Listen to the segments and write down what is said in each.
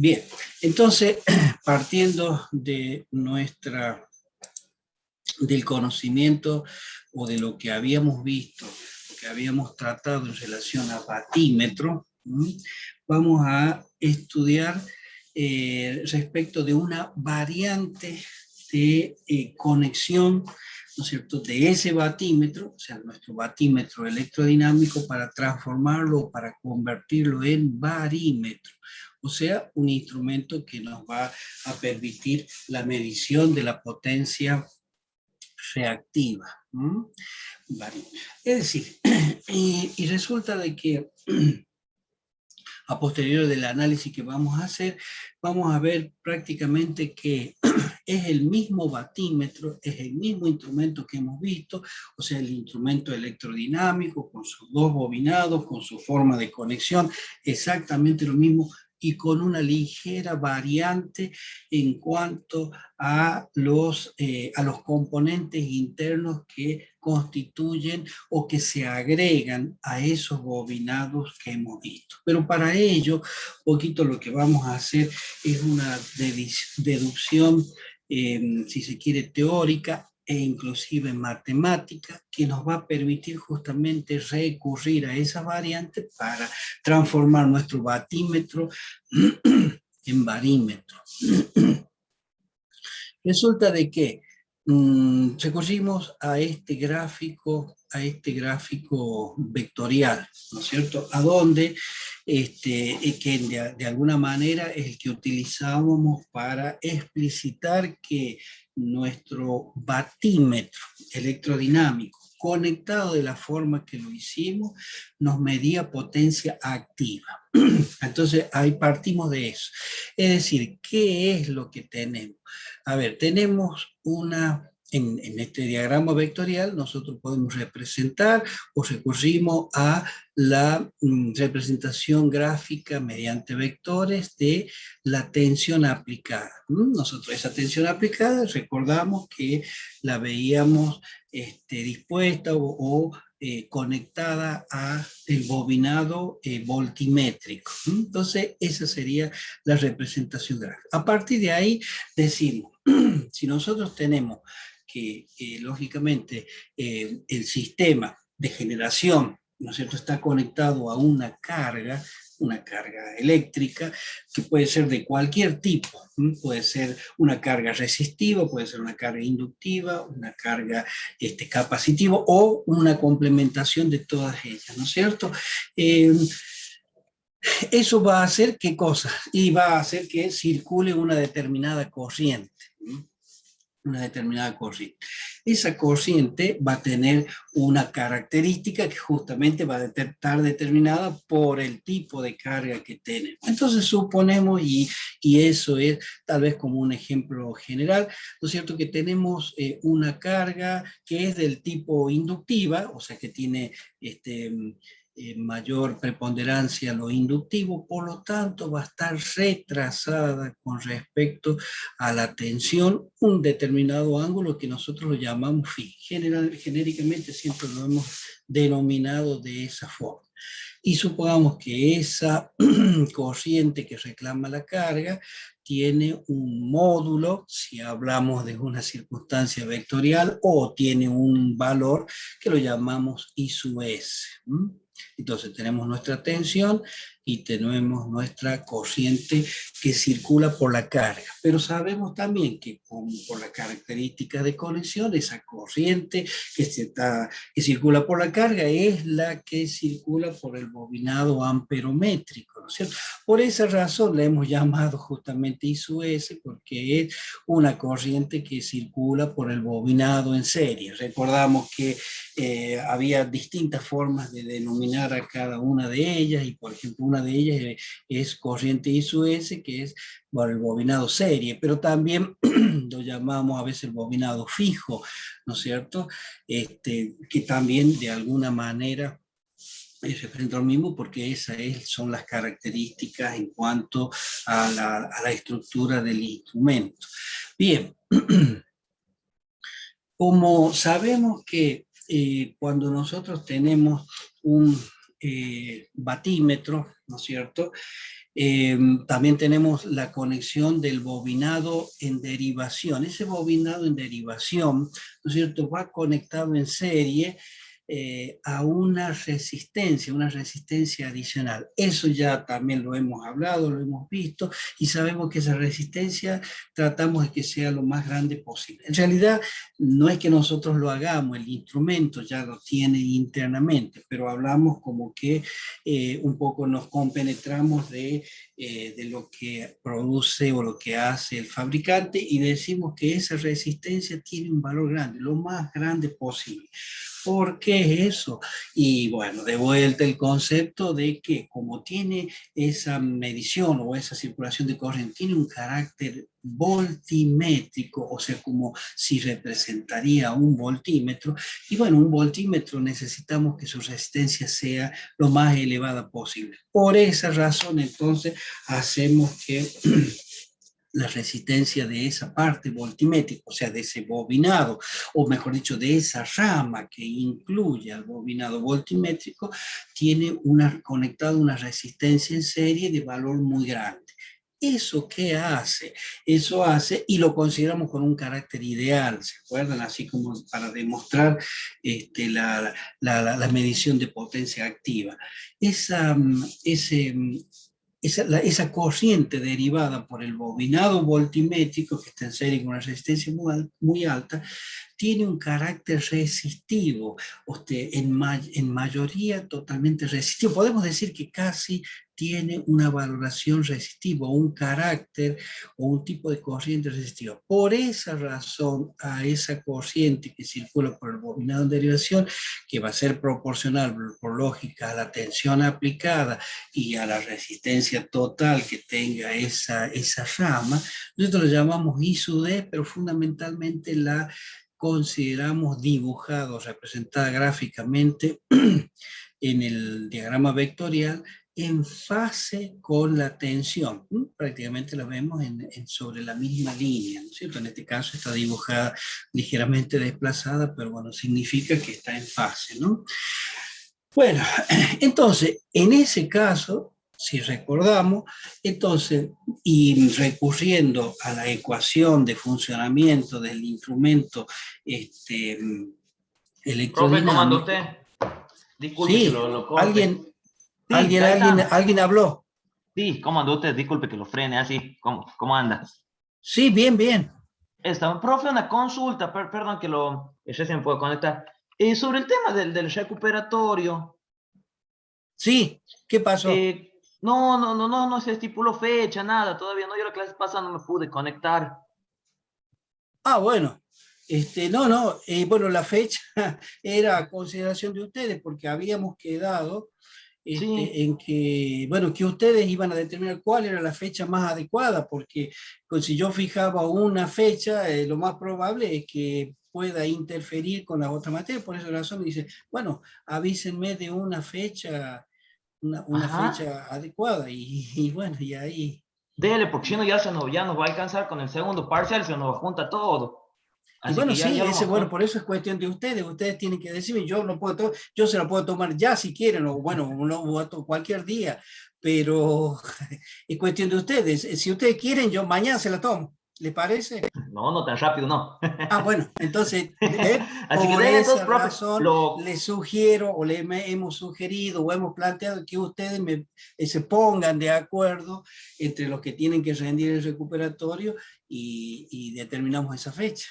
Bien, entonces, partiendo de del conocimiento o de lo que habíamos visto, que habíamos tratado en relación a batímetro, vamos a estudiar respecto de una variante de conexión, ¿no es cierto?, de ese batímetro, o sea, nuestro batímetro electrodinámico, para transformarlo, para convertirlo en barímetro. O sea, un instrumento que nos va a permitir la medición de la potencia reactiva. Es decir, y resulta de que a posteriori del análisis que vamos a hacer, vamos a ver prácticamente que es el mismo batímetro, es el mismo instrumento que hemos visto, o sea, el instrumento electrodinámico con sus dos bobinados, con su forma de conexión, exactamente lo mismo, y con una ligera variante en cuanto a los componentes internos que constituyen o que se agregan a esos bobinados que hemos visto. Pero para ello, un poquito lo que vamos a hacer es una deducción, si se quiere, teórica e inclusive matemática, que nos va a permitir justamente recurrir a esa variante para transformar nuestro batímetro en barímetro. Resulta de que recurrimos a este gráfico vectorial, ¿no es cierto? A donde que de alguna manera es el que utilizábamos para explicitar que nuestro batímetro electrodinámico, conectado de la forma que lo hicimos, nos medía potencia activa. Entonces ahí partimos de eso. Es decir, ¿qué es lo que tenemos? A ver, tenemos en este diagrama vectorial nosotros podemos representar o recurrimos a la representación gráfica mediante vectores de la tensión aplicada. Nosotros esa tensión aplicada recordamos que la veíamos dispuesta o conectada a el bobinado voltimétrico. Entonces esa sería la representación gráfica. A partir de ahí decimos, si nosotros tenemos que, lógicamente, el sistema de generación, ¿no es cierto?, está conectado a una carga eléctrica, que puede ser de cualquier tipo, puede ser una carga resistiva, puede ser una carga inductiva, una carga capacitiva o una complementación de todas ellas, ¿no es cierto? Eso va a hacer ¿qué cosa? Y va a hacer que circule una determinada corriente. Esa corriente va a tener una característica que justamente va a estar determinada por el tipo de carga que tenemos. Entonces suponemos, y eso es tal vez como un ejemplo general, ¿no es cierto?, que tenemos una carga que es del tipo inductiva, o sea que tiene mayor preponderancia lo inductivo, por lo tanto va a estar retrasada con respecto a la tensión un determinado ángulo que nosotros lo llamamos phi. Genéricamente siempre lo hemos denominado de esa forma. Y supongamos que esa corriente que reclama la carga tiene un módulo, si hablamos de una circunstancia vectorial, o tiene un valor que lo llamamos I sub S. Entonces tenemos nuestra tensión y tenemos nuestra corriente que circula por la carga. Pero sabemos también que por la característica de conexión, esa corriente que circula por la carga es la que circula por el bobinado amperométrico, ¿no es cierto? Por esa razón le hemos llamado justamente I sub S, porque es una corriente que circula por el bobinado en serie. Recordamos que había distintas formas de denominar a cada una de ellas, y por ejemplo una de ellas es corriente I sub S, que es por el bobinado serie, pero también lo llamamos a veces el bobinado fijo, ¿no es cierto? Que también de alguna manera es representa lo mismo, porque esas son las características en cuanto a la estructura del instrumento. Bien, como sabemos que cuando nosotros tenemos batímetro, ¿no es cierto? También tenemos la conexión del bobinado en derivación. Ese bobinado en derivación, ¿no es cierto?, va conectado en serie a una resistencia adicional. Eso ya también lo hemos hablado, lo hemos visto, y sabemos que esa resistencia tratamos de que sea lo más grande posible. En realidad, no es que nosotros lo hagamos, el instrumento ya lo tiene internamente, pero hablamos como que un poco nos compenetramos de lo que produce o lo que hace el fabricante y decimos que esa resistencia tiene un valor grande, lo más grande posible. ¿Por qué eso? Y bueno, de vuelta el concepto de que como tiene esa medición o esa circulación de corriente, tiene un carácter voltimétrico, o sea, como si representaría un voltímetro, y bueno, un voltímetro necesitamos que su resistencia sea lo más elevada posible. Por esa razón, entonces, hacemos que la resistencia de esa parte voltimétrica, o sea, de ese bobinado, o mejor dicho, de esa rama que incluye al bobinado voltimétrico, tiene conectada una resistencia en serie de valor muy grande. ¿Eso qué hace? Eso hace, y lo consideramos con un carácter ideal, ¿se acuerdan? Así como para demostrar la medición de potencia activa. Esa corriente derivada por el bobinado voltimétrico, que está en serie con una resistencia muy alta, tiene un carácter resistivo, en mayoría totalmente resistivo. Podemos decir que casi tiene una valoración resistiva, un carácter o un tipo de corriente resistiva. Por esa razón, a esa corriente que circula por el bobinado en derivación, que va a ser proporcional por lógica a la tensión aplicada y a la resistencia total que tenga esa rama, nosotros lo llamamos I sub D, pero fundamentalmente la consideramos dibujado, representada gráficamente en el diagrama vectorial en fase con la tensión. Prácticamente la vemos sobre la misma línea, ¿no es cierto? En este caso está dibujada ligeramente desplazada, pero bueno, significa que está en fase, ¿no? Bueno, entonces, en ese caso, si recordamos, entonces, y recurriendo a la ecuación de funcionamiento del instrumento Profe, ¿cómo anda electrodinámico, usted? Disculpe que sí, lo corte. Sí, alguien, Gaitán. alguien habló. Sí, ¿cómo anda usted? Disculpe que lo frene así. ¿Cómo anda? Sí, bien, bien. Profe, una consulta, perdón que recién puedo conectar. Sobre el tema del recuperatorio, Sí, ¿qué pasó? no se estipuló fecha, nada, todavía no. Yo la clase pasada no me pude conectar. Ah, bueno, bueno, la fecha era a consideración de ustedes porque habíamos quedado Sí, en que, bueno, que ustedes iban a determinar cuál era la fecha más adecuada, porque pues, si yo fijaba una fecha, lo más probable es que pueda interferir con la otra materia. Por esa razón me dice, bueno, avísenme de una fecha, una ajá. fecha adecuada, y bueno, y ahí... Dele, porque si no ya nos va a alcanzar con el segundo parcial, se nos junta todo. Y Así bueno, que sí, ya ese, vamos bueno, con... por eso es cuestión de ustedes. Ustedes tienen que decirme, yo no puedo, yo se la puedo tomar ya si quieren, o bueno, cualquier día, pero es cuestión de ustedes. Si ustedes quieren, yo mañana se la tomo. ¿Le parece? No, no tan rápido, no. Ah, bueno, entonces, Así que por dele entonces, esa profe. razón les sugiero o hemos sugerido o hemos planteado que ustedes se pongan de acuerdo entre los que tienen que rendir el recuperatorio y determinamos esa fecha.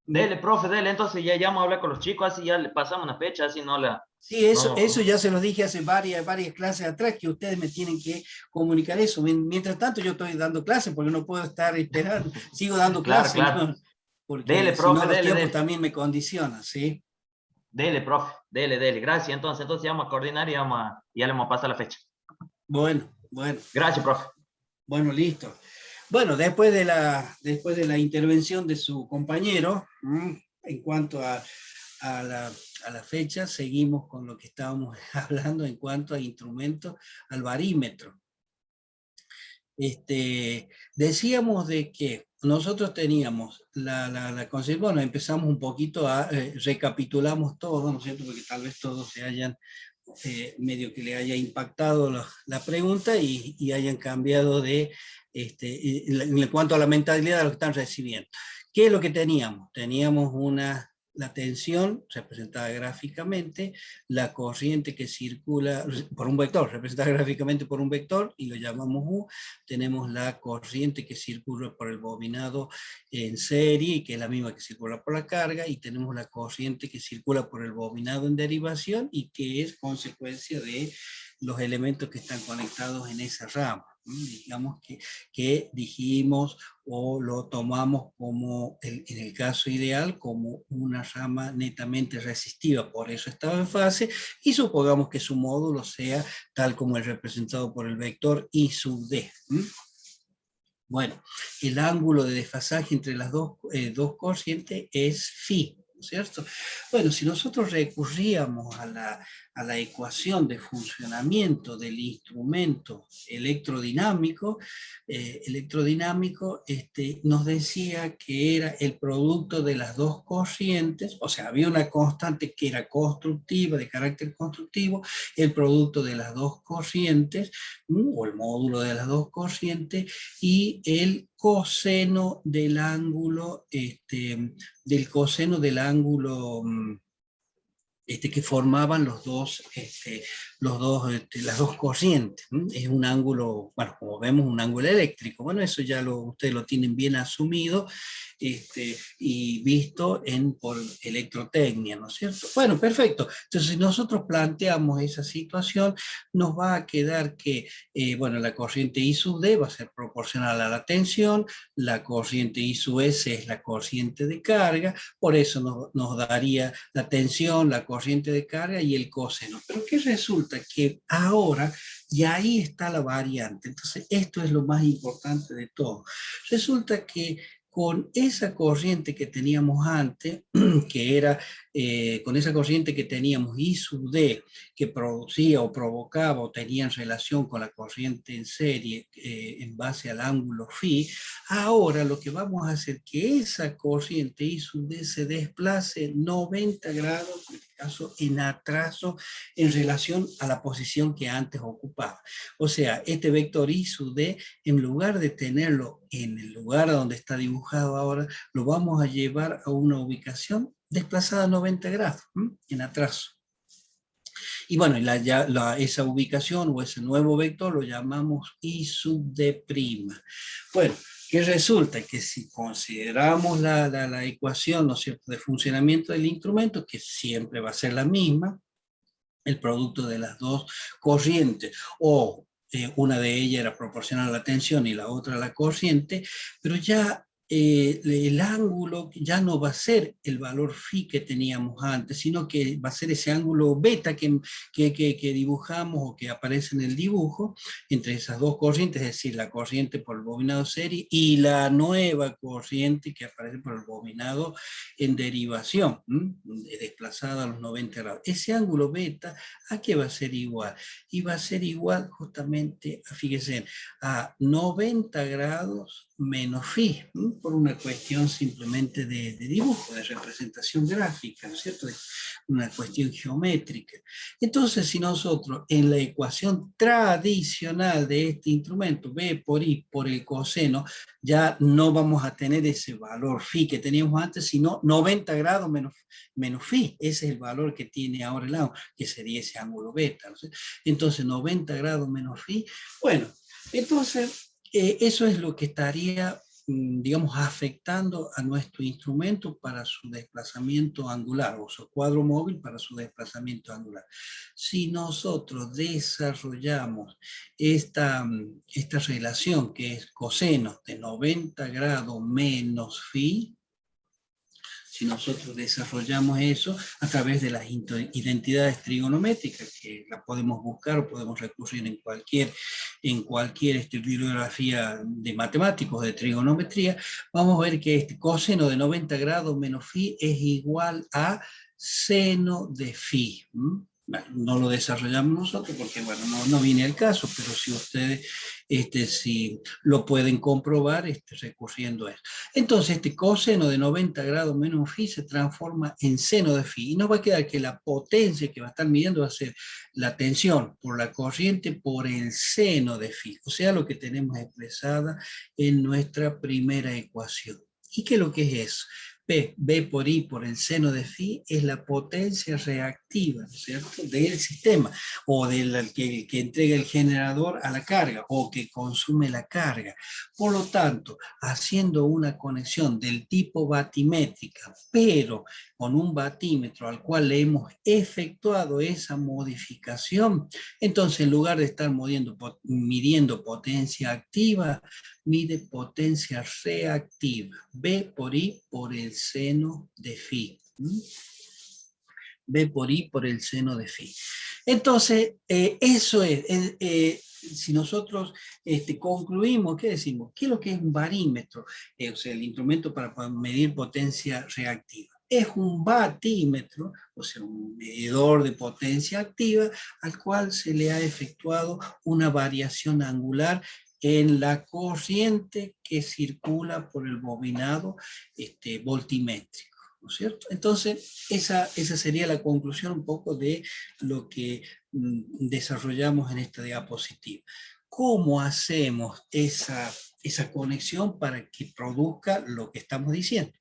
Dele, profe, dele. Entonces ya vamos a hablar con los chicos, así ya le pasamos una fecha, así no la... Sí, eso No, ya se los dije hace varias clases atrás, que ustedes me tienen que comunicar eso. Mientras tanto, yo estoy dando clases porque no puedo estar esperando, sigo dando claro, clases, claro. ¿no? Dele, Porque si no profe, los dele, tiempos dele. también me condicionan, ¿sí? Dele, profe, dele. Gracias, entonces ya vamos a coordinar y ya le vamos a pasar la fecha. Bueno, Gracias, profe. bueno, listo. Bueno, después de la intervención de su compañero, en cuanto a la fecha, seguimos con lo que estábamos hablando en cuanto a instrumentos, al barímetro. Decíamos de que nosotros teníamos bueno, empezamos un poquito recapitulamos todo, ¿no es cierto? Porque tal vez todos se hayan medio que le haya impactado la pregunta y hayan cambiado de, en cuanto a la mentalidad de lo que están recibiendo. ¿Qué es lo que teníamos? Teníamos la tensión representada gráficamente, la corriente que circula por un vector, representada gráficamente por un vector, y lo llamamos U. Tenemos la corriente que circula por el bobinado en serie, que es la misma que circula por la carga, y tenemos la corriente que circula por el bobinado en derivación, y que es consecuencia de los elementos que están conectados en esa rama. Digamos que dijimos o lo tomamos como, en el caso ideal, como una rama netamente resistiva, por eso estaba en fase, y supongamos que su módulo sea tal como el representado por el vector I sub D. Bueno, el ángulo de desfasaje entre las dos corrientes es phi, ¿no es cierto? Bueno, si nosotros recurríamos a la ecuación de funcionamiento del instrumento electrodinámico, nos decía que era el producto de las dos corrientes, o sea, había una constante que era constructiva, de carácter constructivo, el producto de las dos corrientes, o el módulo de las dos corrientes, y el coseno del ángulo, que formaban las dos corrientes. Es un ángulo, bueno, como vemos, un ángulo eléctrico. Bueno, eso ya ustedes lo tienen bien asumido y visto por electrotecnia, ¿no es cierto? Bueno, perfecto. Entonces, si nosotros planteamos esa situación, nos va a quedar que, bueno, la corriente I sub D va a ser proporcional a la tensión, la corriente I sub S es la corriente de carga, por eso nos daría la tensión, la corriente de carga y el coseno. Pero ¿qué resulta? Que ahora, y ahí está la variante. Entonces, esto es lo más importante de todo. Resulta que con esa corriente que teníamos antes, que era con esa corriente que teníamos I sub D, que producía o provocaba o tenía en relación con la corriente en serie en base al ángulo phi, ahora lo que vamos a hacer es que esa corriente I sub D se desplace 90 grados, en este caso en atraso, en relación a la posición que antes ocupaba. O sea, este vector I sub D, en lugar de tenerlo en el lugar donde está dibujado ahora, lo vamos a llevar a una ubicación desplazada 90 grados, en atraso. Y bueno, esa ubicación o ese nuevo vector lo llamamos I sub D'. Bueno, ¿qué resulta? Que si consideramos la ecuación, ¿no es cierto?, de funcionamiento del instrumento, que siempre va a ser la misma, el producto de las dos corrientes, o una de ellas era proporcional a la tensión y la otra a la corriente, pero ya el ángulo ya no va a ser el valor phi que teníamos antes, sino que va a ser ese ángulo beta que dibujamos o que aparece en el dibujo entre esas dos corrientes, es decir, la corriente por el bobinado serie y la nueva corriente que aparece por el bobinado en derivación, desplazada a los 90 grados. Ese ángulo beta, ¿a qué va a ser igual? Y va a ser igual justamente, fíjense, a 90 grados menos phi, por una cuestión simplemente de dibujo, de representación gráfica, ¿no es cierto? Una cuestión geométrica. Entonces, si nosotros en la ecuación tradicional de este instrumento, B por I por el coseno, ya no vamos a tener ese valor phi que teníamos antes, sino 90 grados menos phi. Ese es el valor que tiene ahora el ángulo, que sería ese ángulo beta, ¿no? Entonces, 90 grados menos phi. Bueno, entonces, eso es lo que estaría, digamos, afectando a nuestro instrumento para su desplazamiento angular, o su cuadro móvil para su desplazamiento angular. Si nosotros desarrollamos esta relación, que es coseno de 90 grados menos phi, si nosotros desarrollamos eso a través de las identidades trigonométricas, que la podemos buscar o podemos recurrir en cualquier bibliografía de matemáticos, de trigonometría, vamos a ver que este coseno de 90 grados menos phi es igual a seno de phi. Bueno, no lo desarrollamos nosotros porque, bueno, no viene al caso, pero si ustedes si lo pueden comprobar recurriendo a eso. Entonces, este coseno de 90 grados menos phi se transforma en seno de phi. Y nos va a quedar que la potencia que va a estar midiendo va a ser la tensión por la corriente por el seno de phi. O sea, lo que tenemos expresada en nuestra primera ecuación. ¿Y qué es lo que es eso? B por I por el seno de phi es la potencia reactiva, ¿no es cierto?, del sistema o del que entrega el generador a la carga o que consume la carga. Por lo tanto, haciendo una conexión del tipo batimétrica, pero con un batímetro al cual le hemos efectuado esa modificación, entonces en lugar de estar midiendo potencia activa, mide potencia reactiva. B por I por el seno de phi. B por I por el seno de phi. Entonces, eso es. Si nosotros concluimos, ¿qué decimos? ¿Qué es lo que es un barímetro? O sea, el instrumento para medir potencia reactiva. Es un batímetro, o sea, un medidor de potencia activa, al cual se le ha efectuado una variación angular en la corriente que circula por el bobinado voltimétrico. ¿No es cierto? Entonces, esa sería la conclusión un poco de lo que desarrollamos en esta diapositiva. ¿Cómo hacemos esa conexión para que produzca lo que estamos diciendo?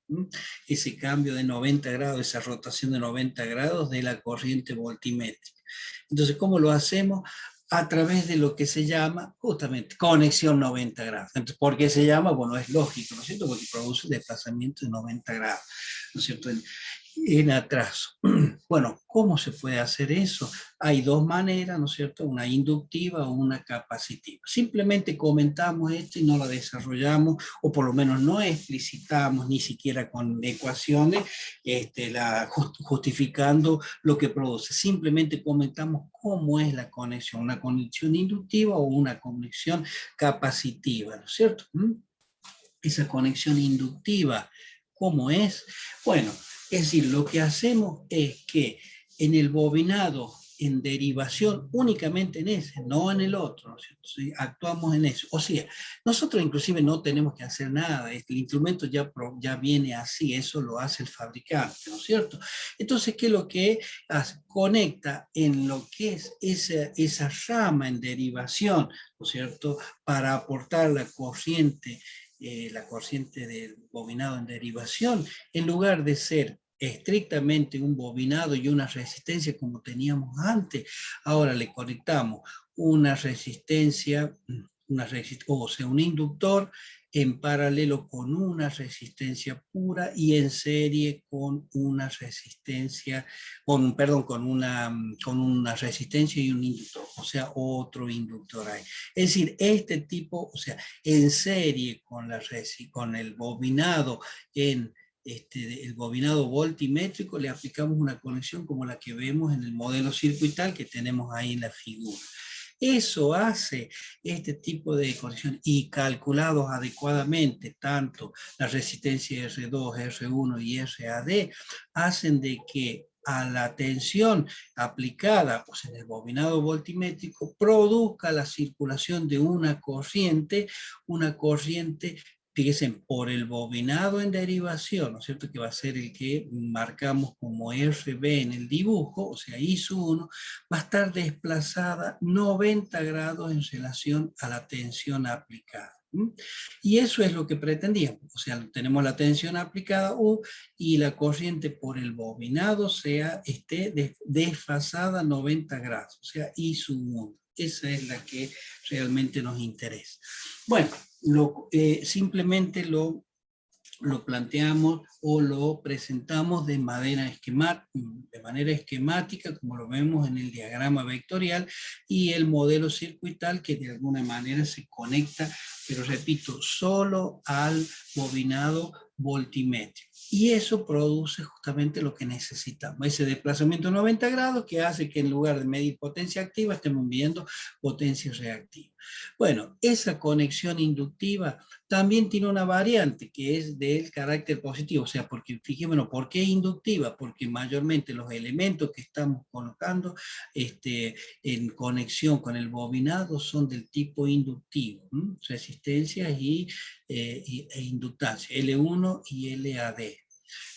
Ese cambio de 90 grados, esa rotación de 90 grados de la corriente voltimétrica. Entonces, ¿cómo lo hacemos? A través de lo que se llama justamente conexión 90 grados. Entonces, ¿por qué se llama? Bueno, es lógico, ¿no es cierto? Porque produce desplazamiento de 90 grados, ¿no es cierto? En atraso. Bueno, ¿cómo se puede hacer eso? Hay dos maneras, ¿no es cierto? Una inductiva o una capacitiva. Simplemente comentamos esto y no la desarrollamos, o por lo menos no explicitamos ni siquiera con ecuaciones justificando lo que produce. Simplemente comentamos cómo es la conexión, una conexión inductiva o una conexión capacitiva, ¿no es cierto? Esa conexión inductiva, ¿cómo es? Bueno, es decir, lo que hacemos es que en el bobinado en derivación, únicamente en ese, no en el otro, ¿no es cierto? ¿Sí? Actuamos en eso. O sea, nosotros inclusive no tenemos que hacer nada, el instrumento ya viene así, eso lo hace el fabricante, ¿no es cierto? Entonces, ¿qué es lo que hace? Conecta en lo que es esa rama en derivación, ¿no es cierto?, para aportar la corriente del bobinado en derivación, en lugar de ser estrictamente un bobinado y una resistencia como teníamos antes, ahora le conectamos una resistencia, o sea, un inductor en paralelo con una resistencia pura y en serie con una resistencia, con una resistencia y un inductor, o sea, otro inductor ahí. Es decir, este tipo, o sea, en serie con el bobinado el bobinado voltimétrico, le aplicamos una conexión como la que vemos en el modelo circuital que tenemos ahí en la figura. Eso hace este tipo de conexión y calculados adecuadamente, tanto la resistencia R2, R1 y RAD, hacen de que a la tensión aplicada pues, en el bobinado voltimétrico produzca la circulación de una corriente, fíjense, por el bobinado en derivación, ¿no es cierto?, que va a ser el que marcamos como RB en el dibujo, o sea, I1, va a estar desplazada 90 grados en relación a la tensión aplicada. Y eso es lo que pretendíamos, o sea, tenemos la tensión aplicada U y la corriente por el bobinado esté desfasada 90 grados, o sea, I1. Esa es la que realmente nos interesa. Bueno, simplemente lo planteamos o lo presentamos de manera esquemática, como lo vemos en el diagrama vectorial, y el modelo circuital que de alguna manera se conecta, pero repito, solo al bobinado voltimétrico. Y eso produce justamente lo que necesitamos, ese desplazamiento 90 grados que hace que en lugar de medir potencia activa estemos midiendo potencia reactiva. Bueno, esa conexión inductiva también tiene una variante que es del carácter positivo, o sea, porque fijémonos, ¿por qué inductiva? Porque mayormente los elementos que estamos colocando en conexión con el bobinado son del tipo inductivo, resistencias e inductancia, L1 y LAD.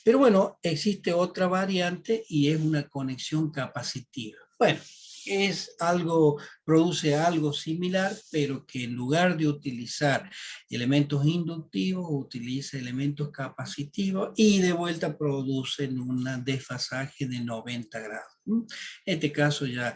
Pero bueno, existe otra variante y es una conexión capacitiva. Bueno, es algo, produce algo similar, pero que en lugar de utilizar elementos inductivos, utiliza elementos capacitivos y de vuelta producen un desfasaje de 90 grados. En este caso ya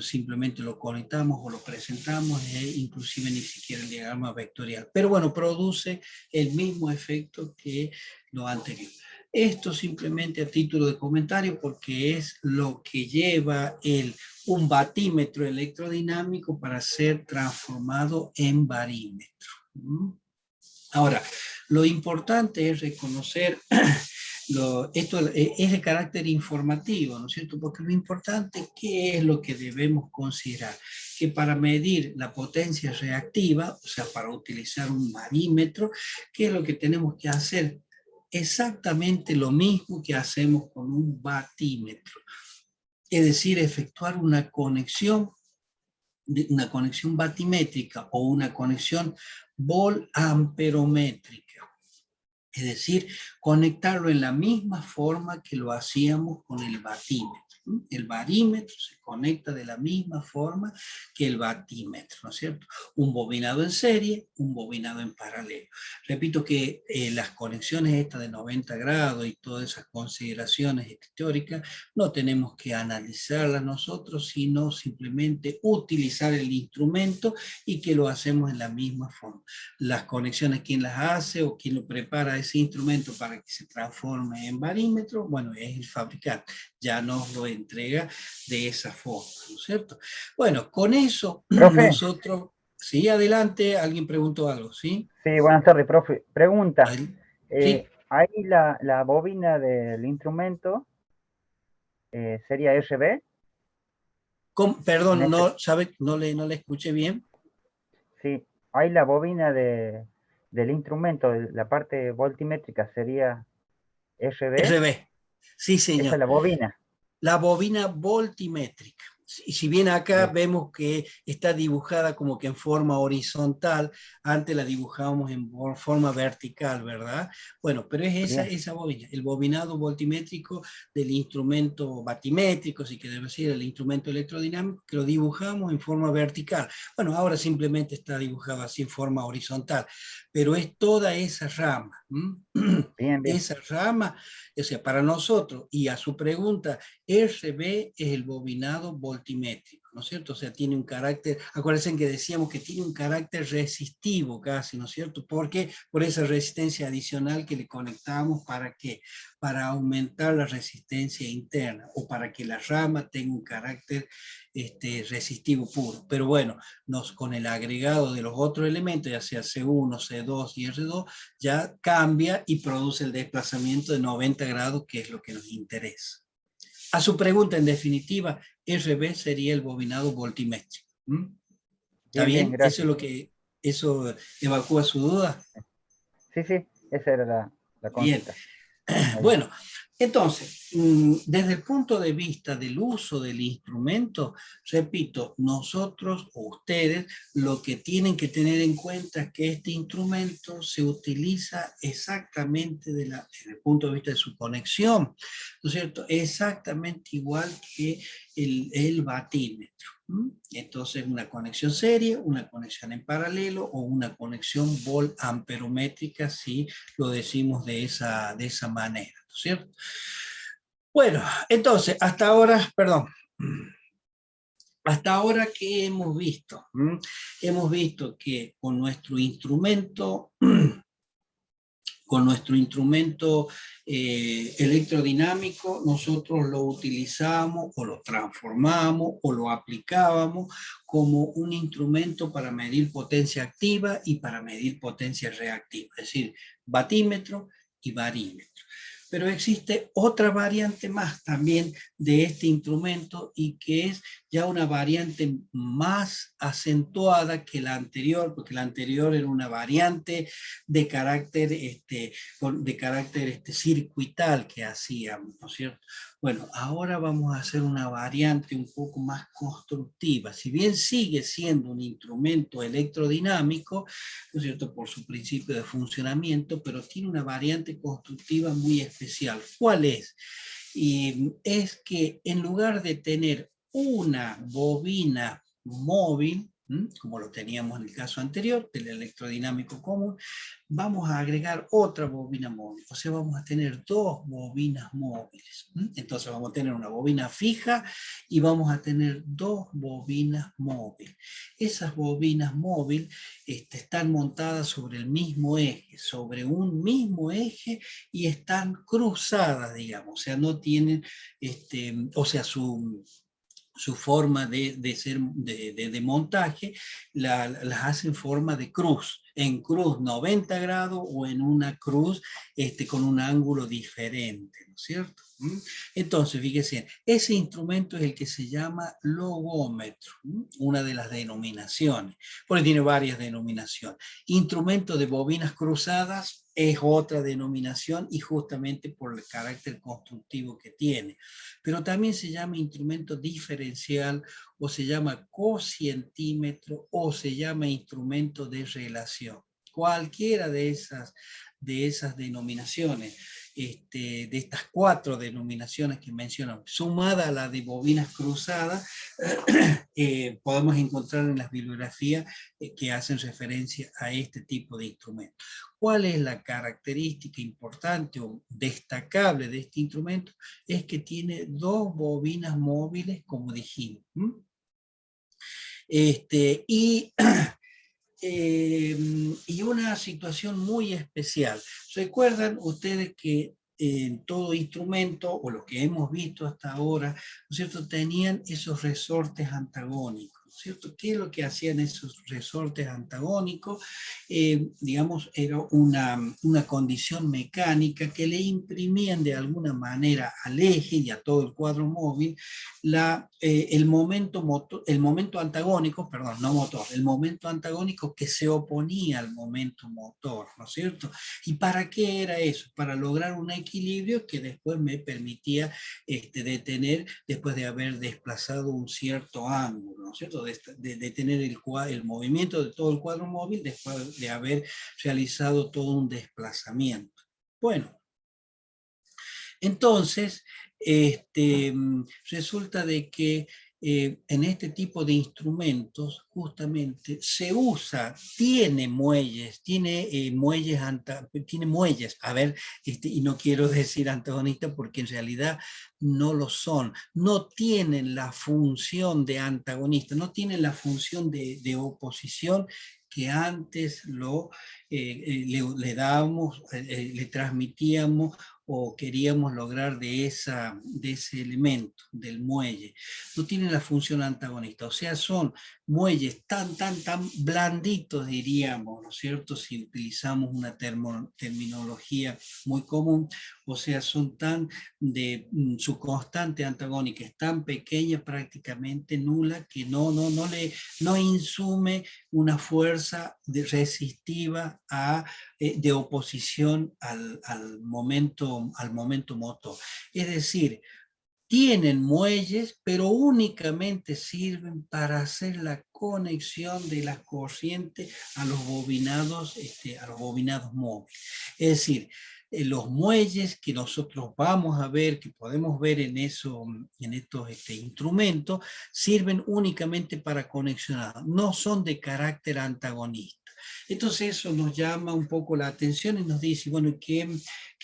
simplemente lo conectamos o lo presentamos, inclusive ni siquiera el diagrama vectorial. Pero bueno, produce el mismo efecto que lo anterior. Esto simplemente a título de comentario porque es lo que lleva un batímetro electrodinámico para ser transformado en barímetro. Ahora, lo importante es reconocer, esto es de carácter informativo, ¿no es cierto? Porque lo importante, ¿qué es lo que debemos considerar? Que para medir la potencia reactiva, o sea, para utilizar un barímetro, ¿qué es lo que tenemos que hacer? Exactamente lo mismo que hacemos con un batímetro. Es decir, efectuar una conexión batimétrica o una conexión volt-amperométrica. Es decir, conectarlo en la misma forma que lo hacíamos con el batímetro. El barímetro se conecta de la misma forma que el batímetro, ¿no es cierto? Un bobinado en serie, un bobinado en paralelo. Repito que las conexiones estas de 90 grados y todas esas consideraciones teóricas no tenemos que analizarlas nosotros, sino simplemente utilizar el instrumento y que lo hacemos en la misma forma. Las conexiones, quién las hace o quién lo prepara ese instrumento para que se transforme en barímetro, bueno, es el fabricante, ya nos lo entrega de esa forma, ¿no es cierto? Bueno, con eso Profe, nosotros, sí, adelante, alguien preguntó algo, ¿sí? sí, buenas tardes, profe. Pregunta, Sí. ahí la bobina del instrumento sería RB. En Perdón, este, no, ¿sabe? No le escuché bien. sí, ahí la bobina del instrumento, la parte voltimétrica sería RB. RB, sí, Esa es señor. la bobina. La bobina voltimétrica. Si bien acá Bien, vemos que está dibujada como que en forma horizontal, antes la dibujábamos en forma vertical, ¿verdad? Bueno, pero es bien, esa bobina, el bobinado voltimétrico del instrumento batimétrico, si queremos decir, el instrumento electrodinámico, que lo dibujamos en forma vertical. Bueno, ahora simplemente está dibujado así en forma horizontal, pero es toda esa rama. bien, bien. Esa rama, o sea, para nosotros, y a su pregunta, RB es el bobinado voltimétrico, ¿no es cierto? O sea, tiene un carácter, acuérdense que decíamos que tiene un carácter resistivo casi, ¿no es cierto? Porque por esa resistencia adicional que le conectamos, ¿para qué? Para aumentar la resistencia interna o para que la rama tenga un carácter resistivo puro. Pero bueno, con el agregado de los otros elementos, ya sea C1, C2 y R2, ya cambia y produce el desplazamiento de 90 grados, que es lo que nos interesa. A su pregunta, en definitiva, RB sería el bobinado voltimétrico. ¿Está Bien, bien, bien? Eso es gracias. lo que, eso evacúa su duda. Sí, sí, esa era la Bien. consulta. Muy bien. Bueno, entonces, desde el punto de vista del uso del instrumento, repito, nosotros o ustedes lo que tienen que tener en cuenta es que este instrumento se utiliza exactamente desde el punto de vista de su conexión, ¿no es cierto? Exactamente igual que el batímetro. Entonces, una conexión serie, una conexión en paralelo o una conexión volt-amperométrica, si lo decimos de esa manera, ¿no es cierto? Bueno, entonces, hasta ahora, perdón, hasta ahora, ¿qué hemos visto? Hemos visto que con nuestro instrumento electrodinámico, nosotros lo utilizamos o lo transformamos o lo aplicábamos como un instrumento para medir potencia activa y para medir potencia reactiva. Es decir, batímetro y barímetro. Pero existe otra variante más también de este instrumento y que es ya una variante más acentuada que la anterior, porque la anterior era una variante de carácter, circuital que hacíamos, ¿no es cierto? Bueno, ahora vamos a hacer una variante un poco más constructiva. Si bien sigue siendo un instrumento electrodinámico, ¿no es cierto?, por su principio de funcionamiento, pero tiene una variante constructiva muy especial. ¿Cuál es? Y es que en lugar de tener una bobina móvil, como lo teníamos en el caso anterior, del electrodinámico común, vamos a agregar otra bobina móvil. O sea, vamos a tener dos bobinas móviles. Entonces vamos a tener una bobina fija y vamos a tener dos bobinas móviles. Esas bobinas móviles están montadas sobre el mismo eje, sobre un mismo eje y están cruzadas, digamos. O sea, no tienen, o sea, su forma de montaje las hace en forma de cruz, en cruz 90 grados o en una cruz con un ángulo diferente, ¿no es cierto? Entonces, fíjense, ese instrumento es el que se llama logómetro, una de las denominaciones, porque tiene varias denominaciones. Instrumento de bobinas cruzadas es otra denominación y justamente por el carácter constructivo que tiene. Pero también se llama instrumento diferencial o se llama cocientímetro o se llama instrumento de relación. Cualquiera de esas denominaciones, de estas cuatro denominaciones que mencionamos, sumada a la de bobinas cruzadas, podemos encontrar en las bibliografías que hacen referencia a este tipo de instrumentos. ¿Cuál es la característica importante o destacable de este instrumento? Es que tiene dos bobinas móviles, como dijimos. Y una situación muy especial. ¿Recuerdan ustedes que en todo instrumento, o lo que hemos visto hasta ahora, ¿no es cierto?, tenían esos resortes antagónicos, ¿no es cierto? ¿Qué es lo que hacían esos resortes antagónicos? Digamos, era una condición mecánica que le imprimían de alguna manera al eje y a todo el cuadro móvil el momento antagónico, perdón, no motor, el momento antagónico que se oponía al momento motor, ¿no es cierto? ¿Y para qué era eso? Para lograr un equilibrio que después me permitía detener después de haber desplazado un cierto ángulo, ¿no es cierto? De tener el movimiento de todo el cuadro móvil después de haber realizado todo un desplazamiento. Bueno, entonces, resulta de que en este tipo de instrumentos justamente se usa, tiene muelles, a ver, y no quiero decir antagonista porque en realidad no lo son, no tienen la función de antagonista, no tienen la función de oposición que antes le dábamos, le transmitíamos o queríamos lograr de ese elemento, del muelle. No tienen la función antagonista, o sea, son muelles tan blanditos, diríamos, ¿no es cierto?, si utilizamos una terminología muy común, o sea, son su constante antagónica es tan pequeña, prácticamente nula, que no insume una fuerza resistiva de oposición al momento motor. Es decir, tienen muelles, pero únicamente sirven para hacer la conexión de la corriente a los bobinados móviles. Es decir, los muelles que nosotros vamos a ver, que podemos ver en estos instrumentos, sirven únicamente para conexionar, no son de carácter antagonista. Entonces eso nos llama un poco la atención y nos dice, bueno, ¿qué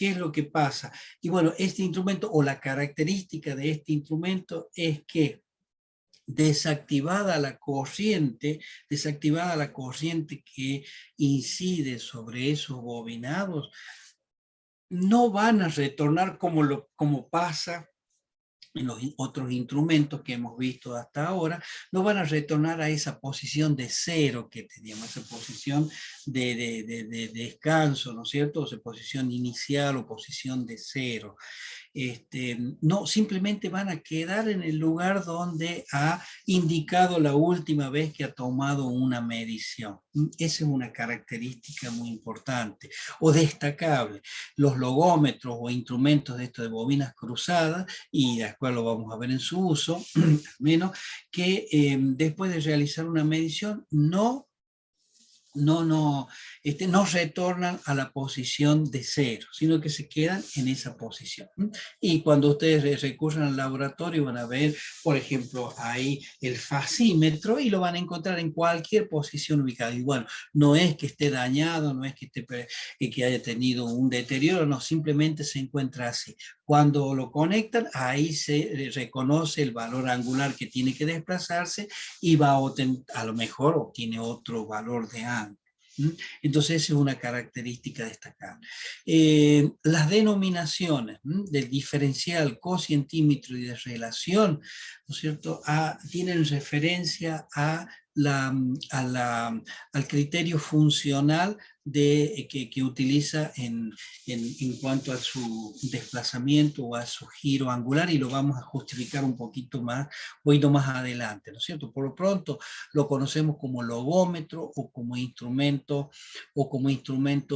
es lo que pasa? Y bueno, este instrumento o la característica de este instrumento es que desactivada la corriente que incide sobre esos bobinados, no van a retornar como pasa en los otros instrumentos que hemos visto hasta ahora, no van a retornar a esa posición de cero que teníamos, esa posición de descanso, ¿no es cierto? O sea, posición inicial o posición de cero. No, simplemente van a quedar en el lugar donde ha indicado la última vez que ha tomado una medición. Esa es una característica muy importante o destacable. Los logómetros o instrumentos de esto de bobinas cruzadas, y después lo vamos a ver en su uso, al menos que después de realizar una medición no retornan a la posición de cero, sino que se quedan en esa posición. Y cuando ustedes recurren al laboratorio van a ver, por ejemplo, ahí el fasímetro y lo van a encontrar en cualquier posición ubicada. Y bueno, no es que esté dañado, no es que haya tenido un deterioro, no, simplemente se encuentra así. Cuando lo conectan, ahí se reconoce el valor angular que tiene que desplazarse y va a lo mejor obtiene otro valor de ángulo. Entonces esa es una característica destacable. Las denominaciones del diferencial, cocientímetro y de relación, ¿no es cierto?, tienen referencia al criterio funcional que utiliza en cuanto a su desplazamiento o a su giro angular, y lo vamos a justificar un poquito más adelante, ¿no es cierto? Por lo pronto lo conocemos como logómetro o como instrumento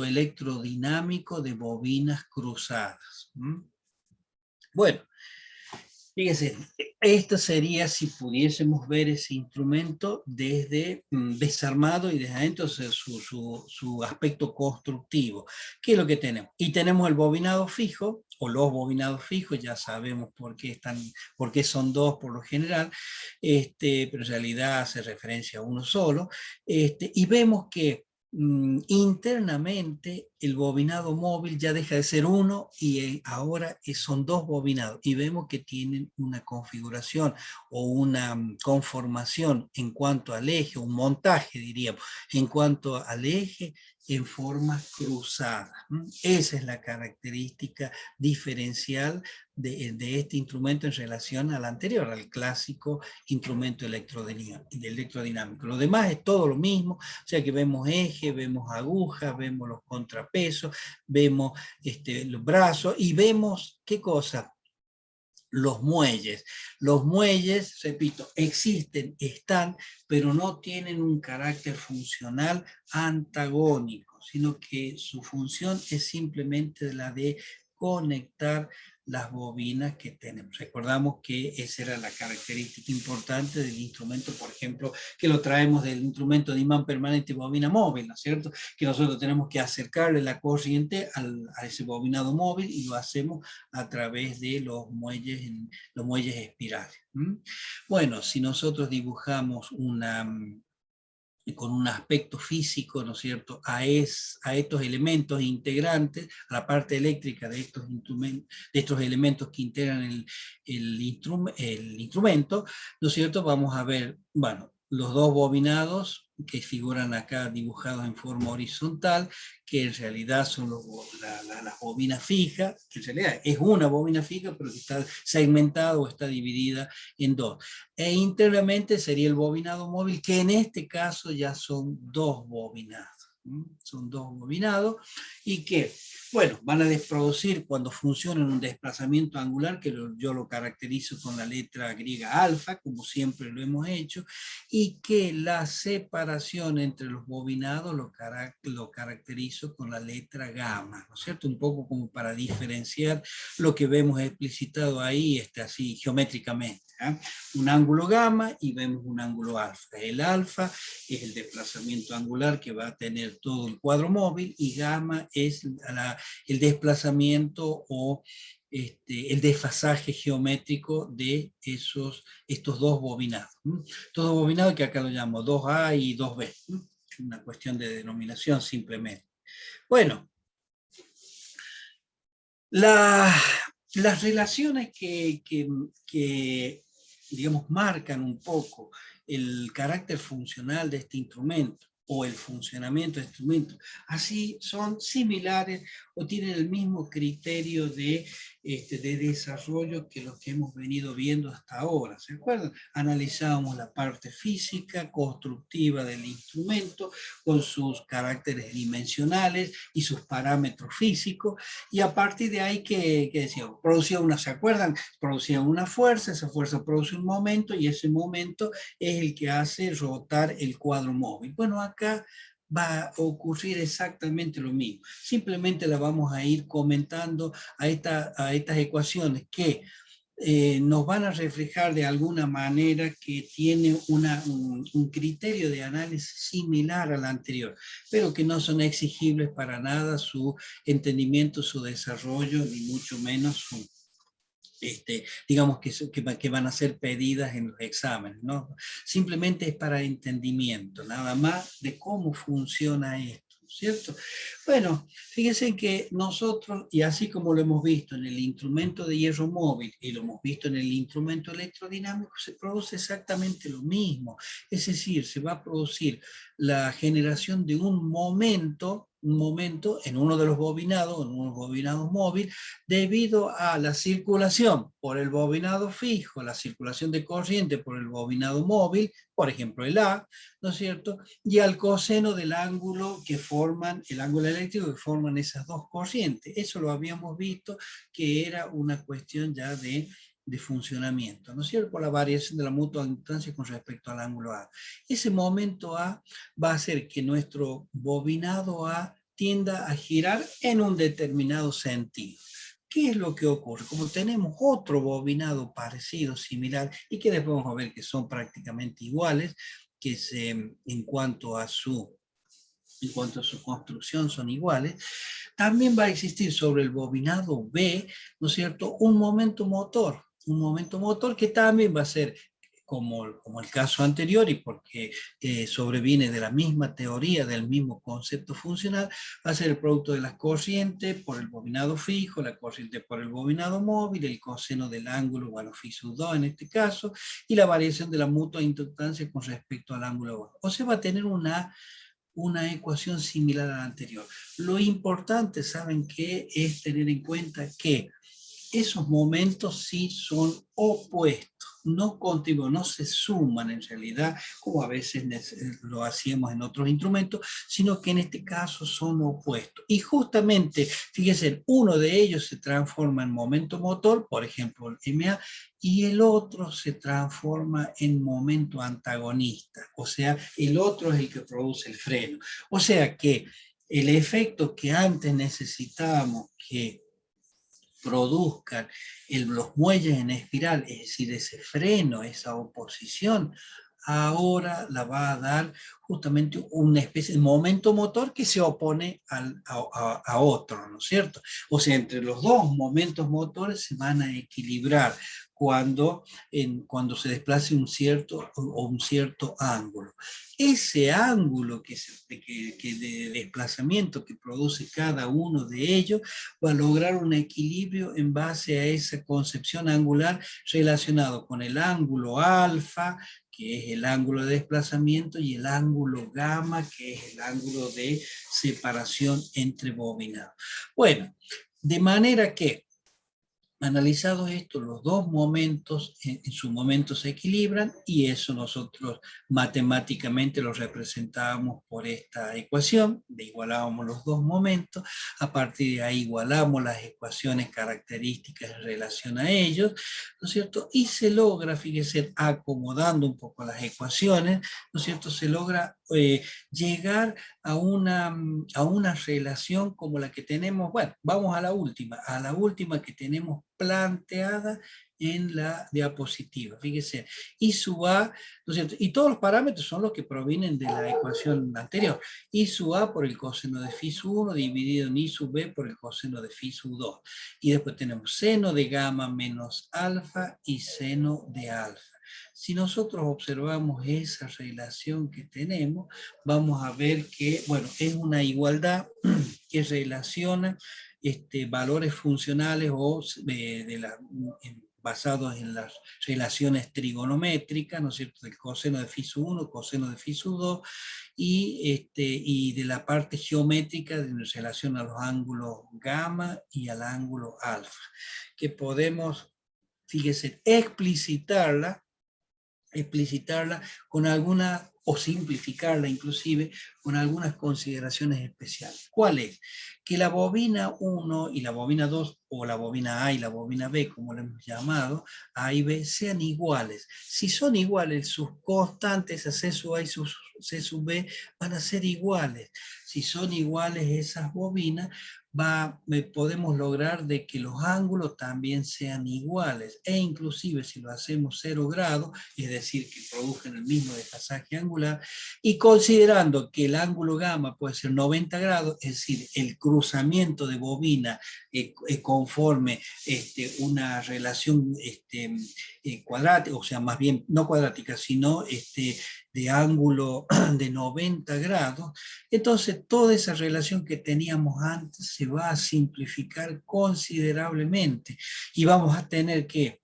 electrodinámico de bobinas cruzadas. Bueno, fíjense, esto sería si pudiésemos ver ese instrumento desde desarmado y desde adentro, su aspecto constructivo. ¿Qué es lo que tenemos? Y tenemos el bobinado fijo, o los bobinados fijos, ya sabemos por qué son dos por lo general, pero en realidad hace referencia a uno solo, y vemos que internamente el bobinado móvil ya deja de ser uno y ahora son dos bobinados, y vemos que tienen una configuración o una conformación en cuanto al eje, un montaje diríamos, en cuanto al eje en forma cruzada. Esa es la característica diferencial de este instrumento en relación al anterior, al clásico instrumento electrodinámico. Lo demás es todo lo mismo, o sea que vemos eje, vemos agujas, vemos los contrapesos, vemos los brazos y vemos, ¿qué cosa? Los muelles. Los muelles, repito, existen, están, pero no tienen un carácter funcional antagónico, sino que su función es simplemente la de conectar las bobinas que tenemos. Recordamos que esa era la característica importante del instrumento, por ejemplo, que lo traemos del instrumento de imán permanente bobina móvil, ¿no es cierto? Que nosotros tenemos que acercarle la corriente a ese bobinado móvil y lo hacemos a través de los muelles espirales. Bueno, si nosotros dibujamos con un aspecto físico, ¿no es cierto?, a estos elementos integrantes, a la parte eléctrica de estos elementos que integran el instrumento, ¿no es cierto?, vamos a ver, bueno, los dos bobinados que figuran acá dibujados en forma horizontal, que en realidad son las bobinas fijas, que en realidad es una bobina fija, pero que está segmentada o está dividida en dos. E internamente sería el bobinado móvil, que en este caso ya son dos bobinados. Son dos bobinados y que, bueno, van a producir cuando funcionan un desplazamiento angular, que yo lo caracterizo con la letra griega alfa, como siempre lo hemos hecho, y que la separación entre los bobinados lo caracterizo con la letra gamma, ¿no es cierto? Un poco como para diferenciar lo que vemos explicitado ahí, así geométricamente. Un ángulo gamma y vemos un ángulo alfa. El alfa es el desplazamiento angular que va a tener todo el cuadro móvil, y gamma es el desplazamiento o el desfasaje geométrico de estos dos bobinados. Estos dos bobinados que acá lo llamo 2A y 2B. Una cuestión de denominación simplemente. Bueno, las relaciones que digamos, marcan un poco el carácter funcional de este instrumento o el funcionamiento de este instrumento, así son similares o tienen el mismo criterio de de desarrollo que lo que hemos venido viendo hasta ahora. ¿Se acuerdan? Analizábamos la parte física, constructiva del instrumento, con sus caracteres dimensionales y sus parámetros físicos, y a partir de ahí, ¿qué decíamos? Producía una, ¿se acuerdan? Producía una fuerza, esa fuerza produce un momento, y ese momento es el que hace rotar el cuadro móvil. Bueno, acá va a ocurrir exactamente lo mismo. Simplemente la vamos a ir comentando a estas ecuaciones que nos van a reflejar de alguna manera que tiene un criterio de análisis similar al anterior, pero que no son exigibles para nada su entendimiento, su desarrollo, ni mucho menos su, digamos que van a ser pedidas en los exámenes, ¿no? Simplemente es para entendimiento, nada más de cómo funciona esto, ¿cierto? Bueno, fíjense que nosotros, y así como lo hemos visto en el instrumento de hierro móvil y lo hemos visto en el instrumento electrodinámico, se produce exactamente lo mismo. Es decir, se va a producir la generación de un momento en uno de los bobinados, en un bobinado móvil, debido a la circulación por el bobinado fijo, la circulación de corriente por el bobinado móvil, por ejemplo el A, ¿no es cierto? Y al coseno del ángulo que forman, el ángulo eléctrico que forman esas dos corrientes. Eso lo habíamos visto que era una cuestión ya de funcionamiento, ¿no es cierto? Por la variación de la mutua inductancia con respecto al ángulo A. Ese momento A va a hacer que nuestro bobinado A tienda a girar en un determinado sentido. ¿Qué es lo que ocurre? Como tenemos otro bobinado parecido, similar, y que después vamos a ver que son prácticamente iguales, que en cuanto a su construcción son iguales, también va a existir sobre el bobinado B, ¿no es cierto?, un momento motor que también va a ser como el caso anterior, y porque sobreviene de la misma teoría, del mismo concepto funcional, va a ser el producto de las corrientes por el bobinado fijo, la corriente por el bobinado móvil, el coseno del ángulo, bueno, phi sub 2 en este caso, y la variación de la mutua inductancia con respecto al ángulo A. O sea, va a tener una ecuación similar a la anterior. Lo importante, ¿saben qué? Es tener en cuenta que esos momentos sí son opuestos, no continuos, no se suman en realidad, como a veces lo hacíamos en otros instrumentos, sino que en este caso son opuestos. Y justamente, fíjense, uno de ellos se transforma en momento motor, por ejemplo el MA, y el otro se transforma en momento antagonista, o sea, el otro es el que produce el freno. O sea que el efecto que antes necesitábamos que produzcan los muelles en espiral, es decir, ese freno, esa oposición, ahora la va a dar justamente una especie de momento motor que se opone a otro, ¿no es cierto? O sea, entre los dos momentos motores se van a equilibrar cuando se desplace un cierto ángulo. Ese ángulo de desplazamiento que produce cada uno de ellos va a lograr un equilibrio en base a esa concepción angular relacionado con el ángulo alfa, que es el ángulo de desplazamiento, y el ángulo gamma, que es el ángulo de separación entre bobinados. Bueno, de manera que, analizados estos, los dos momentos en su momento se equilibran, y eso nosotros matemáticamente lo representábamos por esta ecuación, igualábamos los dos momentos, a partir de ahí igualamos las ecuaciones características en relación a ellos, ¿no es cierto? Y se logra, fíjense, acomodando un poco las ecuaciones, ¿no es cierto? Se logra llegar a una relación como la que tenemos, bueno, vamos a la última que tenemos planteada en la diapositiva. Fíjese, I sub A, ¿no es cierto? Y todos los parámetros son los que provienen de la ecuación anterior. I sub A por el coseno de phi sub 1 dividido en I sub B por el coseno de phi sub 2. Y después tenemos seno de gamma menos alfa y seno de alfa. Si nosotros observamos esa relación que tenemos, vamos a ver que, bueno, es una igualdad que relaciona valores funcionales o basados en las relaciones trigonométricas, ¿no es cierto?, del coseno de Fisu 1, coseno de Fisu 2, y de la parte geométrica en relación a los ángulos gamma y al ángulo alfa, que podemos, fíjese, explicitarla con alguna, o simplificarla inclusive, con algunas consideraciones especiales. ¿Cuál es? Que la bobina 1 y la bobina 2, o la bobina A y la bobina B, como le hemos llamado, A y B, sean iguales. Si son iguales, sus constantes, a C sub A y C sub B, van a ser iguales. Si son iguales esas bobinas, podemos lograr de que los ángulos también sean iguales, e inclusive si lo hacemos 0 grados, es decir, que produzcan el mismo desfasaje angular, y considerando que el ángulo gamma puede ser 90 grados, es decir, el cruzamiento de bobina conforme una relación cuadrática, o sea, más bien no cuadrática, sino de ángulo de 90 grados, entonces toda esa relación que teníamos antes se va a simplificar considerablemente y vamos a tener que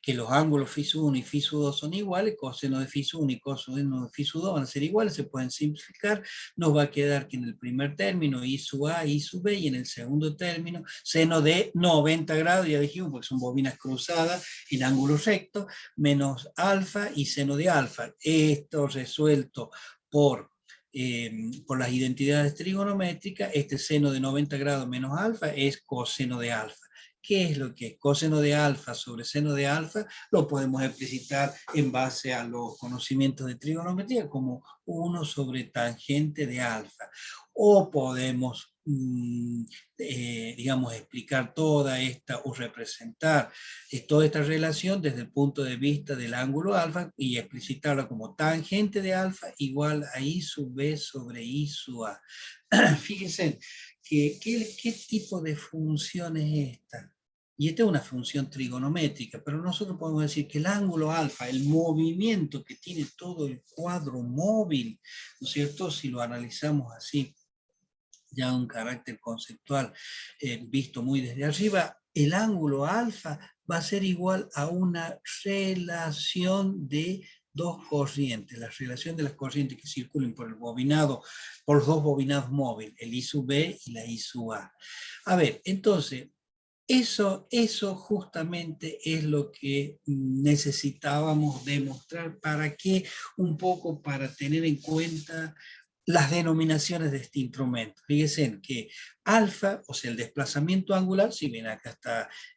los ángulos Fisu 1 y Fisu 2 son iguales, coseno de Fisu 1 y coseno de Fisu 2 van a ser iguales, se pueden simplificar, nos va a quedar que en el primer término I sub A, I sub B, y en el segundo término seno de 90 grados, ya dijimos, porque son bobinas cruzadas en ángulo recto, menos alfa y seno de alfa. Esto resuelto por las identidades trigonométricas, este seno de 90 grados menos alfa es coseno de alfa. ¿Qué es lo que es? Coseno de alfa sobre seno de alfa lo podemos explicitar en base a los conocimientos de trigonometría como 1 sobre tangente de alfa. O podemos, digamos, explicar toda esta o representar toda esta relación desde el punto de vista del ángulo alfa y explicitarla como tangente de alfa igual a I sub B sobre I sub A. Fíjense, ¿qué tipo de función es esta? Y esta es una función trigonométrica, pero nosotros podemos decir que el ángulo alfa, el movimiento que tiene todo el cuadro móvil, ¿no es cierto? Si lo analizamos así, ya un carácter conceptual visto muy desde arriba, el ángulo alfa va a ser igual a una relación de dos corrientes, la relación de las corrientes que circulen por el bobinado, por los dos bobinados móviles, el I sub B y la I sub A. A ver, entonces, eso justamente es lo que necesitábamos demostrar. ¿Para qué? Un poco para tener en cuenta las denominaciones de este instrumento. Fíjense que alfa, o sea, el desplazamiento angular, si bien acá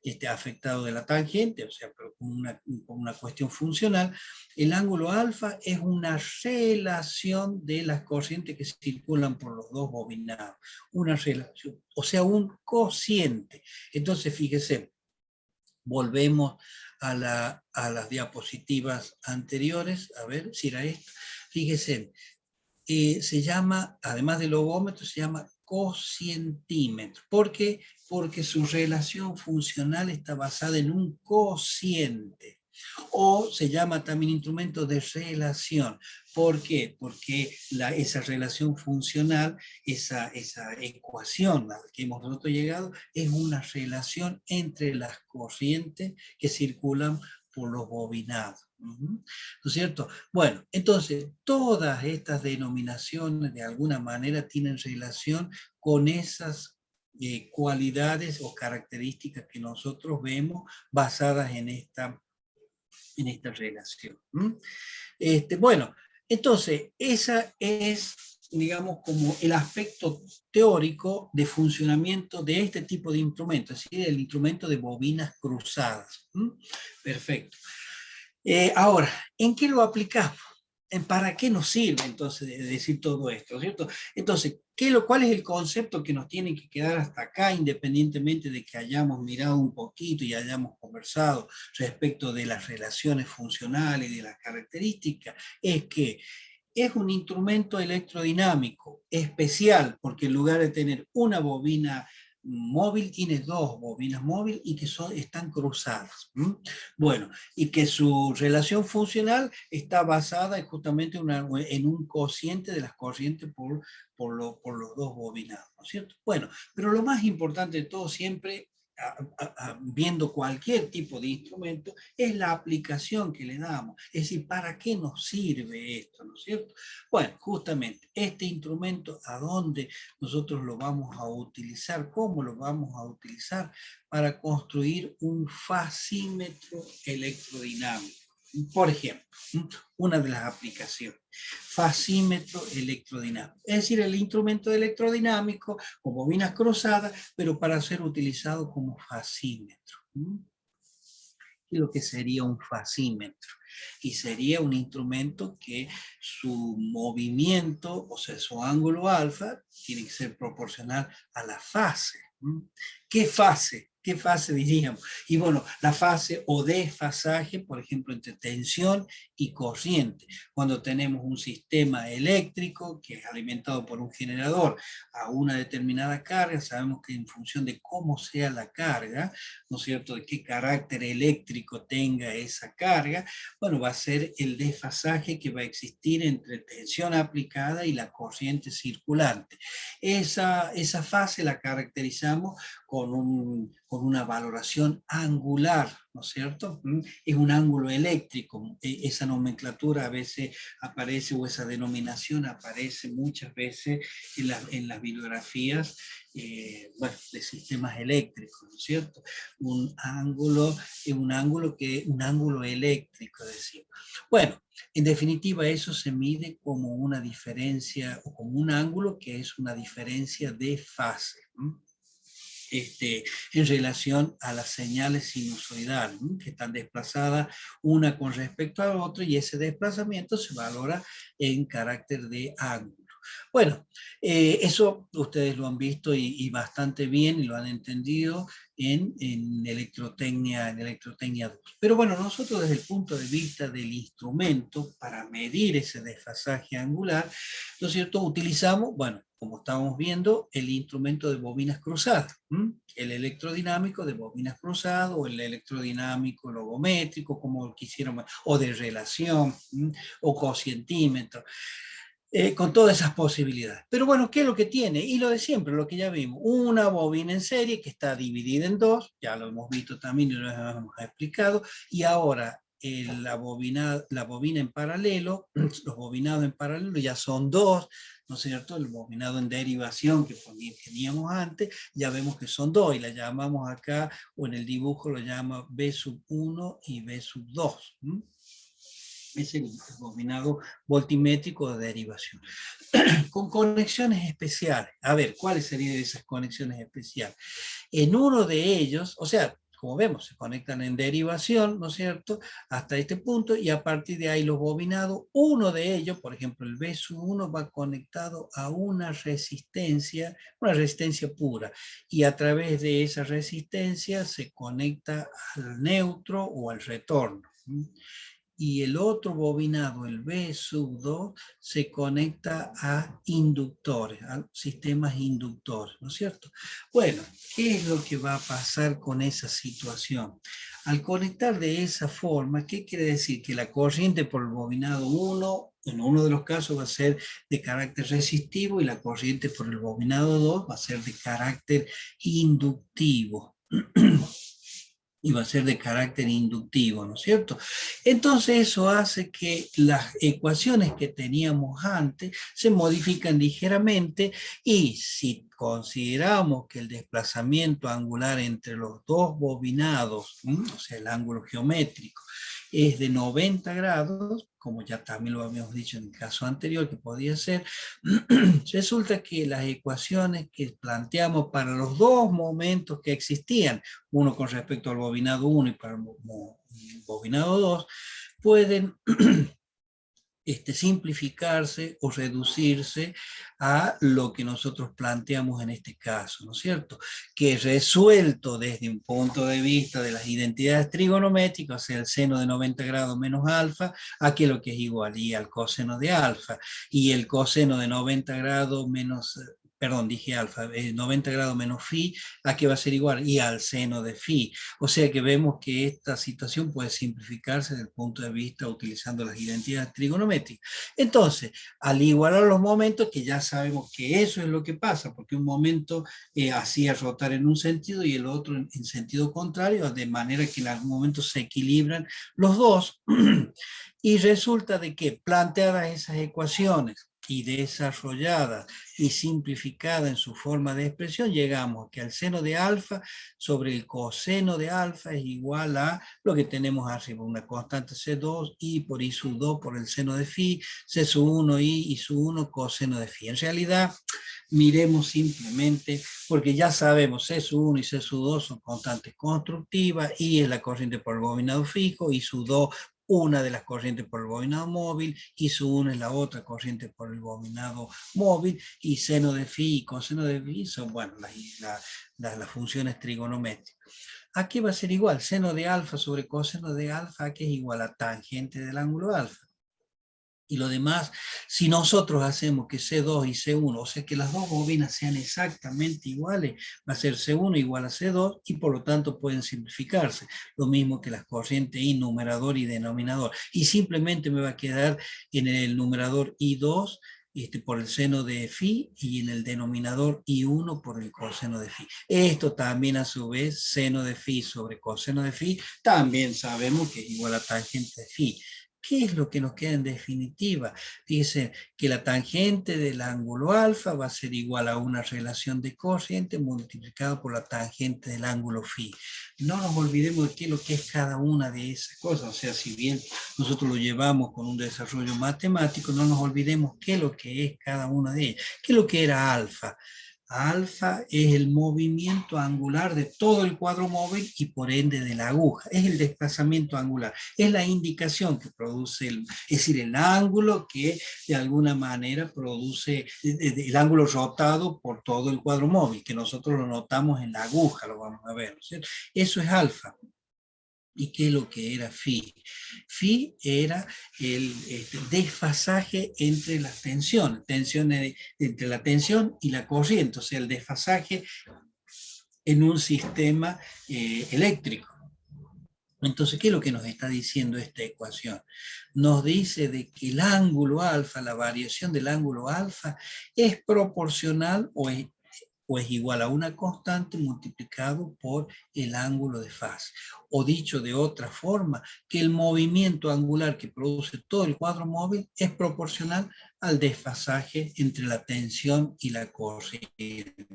está afectado de la tangente, o sea, pero con una cuestión funcional, el ángulo alfa es una relación de las corrientes que circulan por los dos bobinados. Una relación, o sea, un cociente. Entonces, fíjense, volvemos a las diapositivas anteriores, a ver si era esto. Fíjense, se llama, además del logómetro, se llama cocientímetro. ¿Por qué? Porque su relación funcional está basada en un cociente. O se llama también instrumento de relación. ¿Por qué? Porque esa relación funcional, esa ecuación a la que hemos nosotros llegado, es una relación entre las corrientes que circulan por los bobinados. ¿No es cierto? Bueno, entonces todas estas denominaciones de alguna manera tienen relación con esas cualidades o características que nosotros vemos basadas en esta relación. Bueno, entonces esa es, digamos, como el aspecto teórico de funcionamiento de este tipo de instrumentos, es decir, el instrumento de bobinas cruzadas. Perfecto. Ahora, ¿en qué lo aplicamos? ¿Para qué nos sirve entonces decir todo esto, ¿cierto? Entonces, ¿cuál es el concepto que nos tiene que quedar hasta acá, independientemente de que hayamos mirado un poquito y hayamos conversado respecto de las relaciones funcionales y de las características? Es que es un instrumento electrodinámico especial, porque en lugar de tener una bobina móvil, tiene dos bobinas móviles y que están cruzadas. Bueno, y que su relación funcional está basada justamente en un cociente de las corrientes por los dos bobinados, ¿no es cierto? Bueno, pero lo más importante de todo siempre viendo cualquier tipo de instrumento, es la aplicación que le damos. Es decir, ¿para qué nos sirve esto? ¿No es cierto? Bueno, justamente, este instrumento, ¿a dónde nosotros lo vamos a utilizar? ¿Cómo lo vamos a utilizar? Para construir un fasímetro electrodinámico. Por ejemplo, una de las aplicaciones, fasímetro electrodinámico. Es decir, el instrumento electrodinámico con bobinas cruzadas, pero para ser utilizado como fasímetro. ¿Qué es lo que sería un fasímetro? Y sería un instrumento que su movimiento, o sea, su ángulo alfa, tiene que ser proporcional a la fase. ¿Qué fase? ¿Qué fase diríamos? Y bueno, la fase o desfasaje, por ejemplo, entre tensión y corriente. Cuando tenemos un sistema eléctrico que es alimentado por un generador a una determinada carga, sabemos que en función de cómo sea la carga, ¿no es cierto?, de qué carácter eléctrico tenga esa carga, bueno, va a ser el desfasaje que va a existir entre tensión aplicada y la corriente circulante. Esa fase la caracterizamos con una valoración angular, ¿no es cierto? Es un ángulo eléctrico. Esa nomenclatura a veces aparece, o esa denominación aparece muchas veces en las bibliografías bueno, de sistemas eléctricos, ¿no es cierto? Un ángulo eléctrico, decimos. Bueno, en definitiva, eso se mide como una diferencia, o como un ángulo que es una diferencia de fase. En relación a las señales sinusoidales, que están desplazadas una con respecto a otra, y ese desplazamiento se valora en carácter de ángulo. Bueno, eso ustedes lo han visto y bastante bien, y lo han entendido en electrotecnia 2. Pero bueno, nosotros desde el punto de vista del instrumento, para medir ese desfasaje angular, ¿no es cierto?, utilizamos, bueno, como estábamos viendo, el instrumento de bobinas cruzadas, el electrodinámico de bobinas cruzadas, o el electrodinámico logométrico, como quisiéramos, o de relación, o cocientímetro. Con todas esas posibilidades. Pero bueno, ¿qué es lo que tiene? Y lo de siempre, lo que ya vimos, una bobina en serie que está dividida en dos, ya lo hemos visto también y lo hemos explicado, y ahora la bobina en paralelo, los bobinados en paralelo ya son dos, ¿no es cierto? El bobinado en derivación que teníamos antes, ya vemos que son dos, y la llamamos acá, o en el dibujo lo llama B1 y B2. Es el bobinado voltimétrico de derivación. Con conexiones especiales. A ver, ¿cuáles serían esas conexiones especiales? En uno de ellos, o sea, como vemos, se conectan en derivación, ¿no es cierto?, hasta este punto, y a partir de ahí los bobinados, uno de ellos, por ejemplo, el B1 va conectado a una resistencia pura, y a través de esa resistencia se conecta al neutro o al retorno. Y el otro bobinado, el B2, se conecta a inductores, a sistemas inductores, ¿no es cierto? Bueno, ¿qué es lo que va a pasar con esa situación? Al conectar de esa forma, ¿qué quiere decir? Que la corriente por el bobinado 1, en uno de los casos va a ser de carácter resistivo, y la corriente por el bobinado 2 va a ser de carácter inductivo. Y va a ser de carácter inductivo, ¿no es cierto? Entonces eso hace que las ecuaciones que teníamos antes se modifican ligeramente, y si consideramos que el desplazamiento angular entre los dos bobinados, o sea, el ángulo geométrico, es de 90 grados, como ya también lo habíamos dicho en el caso anterior que podía ser, resulta que las ecuaciones que planteamos para los dos momentos que existían, uno con respecto al bobinado 1 y para el bobinado 2, pueden simplificarse o reducirse a lo que nosotros planteamos en este caso, ¿no es cierto? Que resuelto desde un punto de vista de las identidades trigonométricas, o sea, el seno de 90 grados menos alfa, aquí lo que es igual y al coseno de alfa, y el coseno de 90 grados menos perdón, dije alfa, 90 grados menos phi, ¿a qué va a ser igual? Y al seno de phi. O sea que vemos que esta situación puede simplificarse desde el punto de vista utilizando las identidades trigonométricas. Entonces, al igualar los momentos, que ya sabemos que eso es lo que pasa, porque un momento hacía rotar en un sentido y el otro en sentido contrario, de manera que en algún momento se equilibran los dos, y resulta de que planteadas esas ecuaciones y desarrolladas y simplificada en su forma de expresión, llegamos a que el seno de alfa sobre el coseno de alfa es igual a lo que tenemos arriba, una constante C2 y por I sub 2 por el seno de phi, C sub 1 I sub 1 coseno de phi. En realidad, miremos simplemente, porque ya sabemos C sub 1 y C sub 2 son constantes constructivas, I es la corriente por el bobinado fijo, I sub 2 una de las corrientes por el bobinado móvil, y su 1 es la otra corriente por el bobinado móvil, y seno de phi y coseno de phi son, bueno, las funciones trigonométricas. Aquí va a ser igual, seno de alfa sobre coseno de alfa, que es igual a tangente del ángulo alfa. Y lo demás, si nosotros hacemos que C2 y C1, o sea que las dos bobinas sean exactamente iguales, va a ser C1 igual a C2 y por lo tanto pueden simplificarse. Lo mismo que las corrientes I, numerador y denominador. Y simplemente me va a quedar en el numerador I2 por el seno de phi y en el denominador I1 por el coseno de phi. Esto también a su vez, seno de phi sobre coseno de phi, también sabemos que es igual a tangente de phi. ¿Qué es lo que nos queda en definitiva? Dice que la tangente del ángulo alfa va a ser igual a una relación de corriente multiplicado por la tangente del ángulo phi. No nos olvidemos de qué es lo que es cada una de esas cosas. O sea, si bien nosotros lo llevamos con un desarrollo matemático, no nos olvidemos qué es lo que es cada una de ellas. ¿Qué es lo que era alfa? Alfa es el movimiento angular de todo el cuadro móvil y por ende de la aguja. Es el desplazamiento angular. Es la indicación que produce, es decir, el ángulo que de alguna manera produce el ángulo rotado por todo el cuadro móvil, que nosotros lo notamos en la aguja, lo vamos a ver, ¿no? Eso es alfa. ¿Y qué es lo que era phi? Phi era el desfasaje entre las tensiones, entre la tensión y la corriente, o sea, el desfasaje en un sistema eléctrico. Entonces, ¿qué es lo que nos está diciendo esta ecuación? Nos dice de que el ángulo alfa, la variación del ángulo alfa, es proporcional o es igual a una constante multiplicado por el ángulo de fase. O dicho de otra forma, que el movimiento angular que produce todo el cuadro móvil es proporcional al desfasaje entre la tensión y la corriente.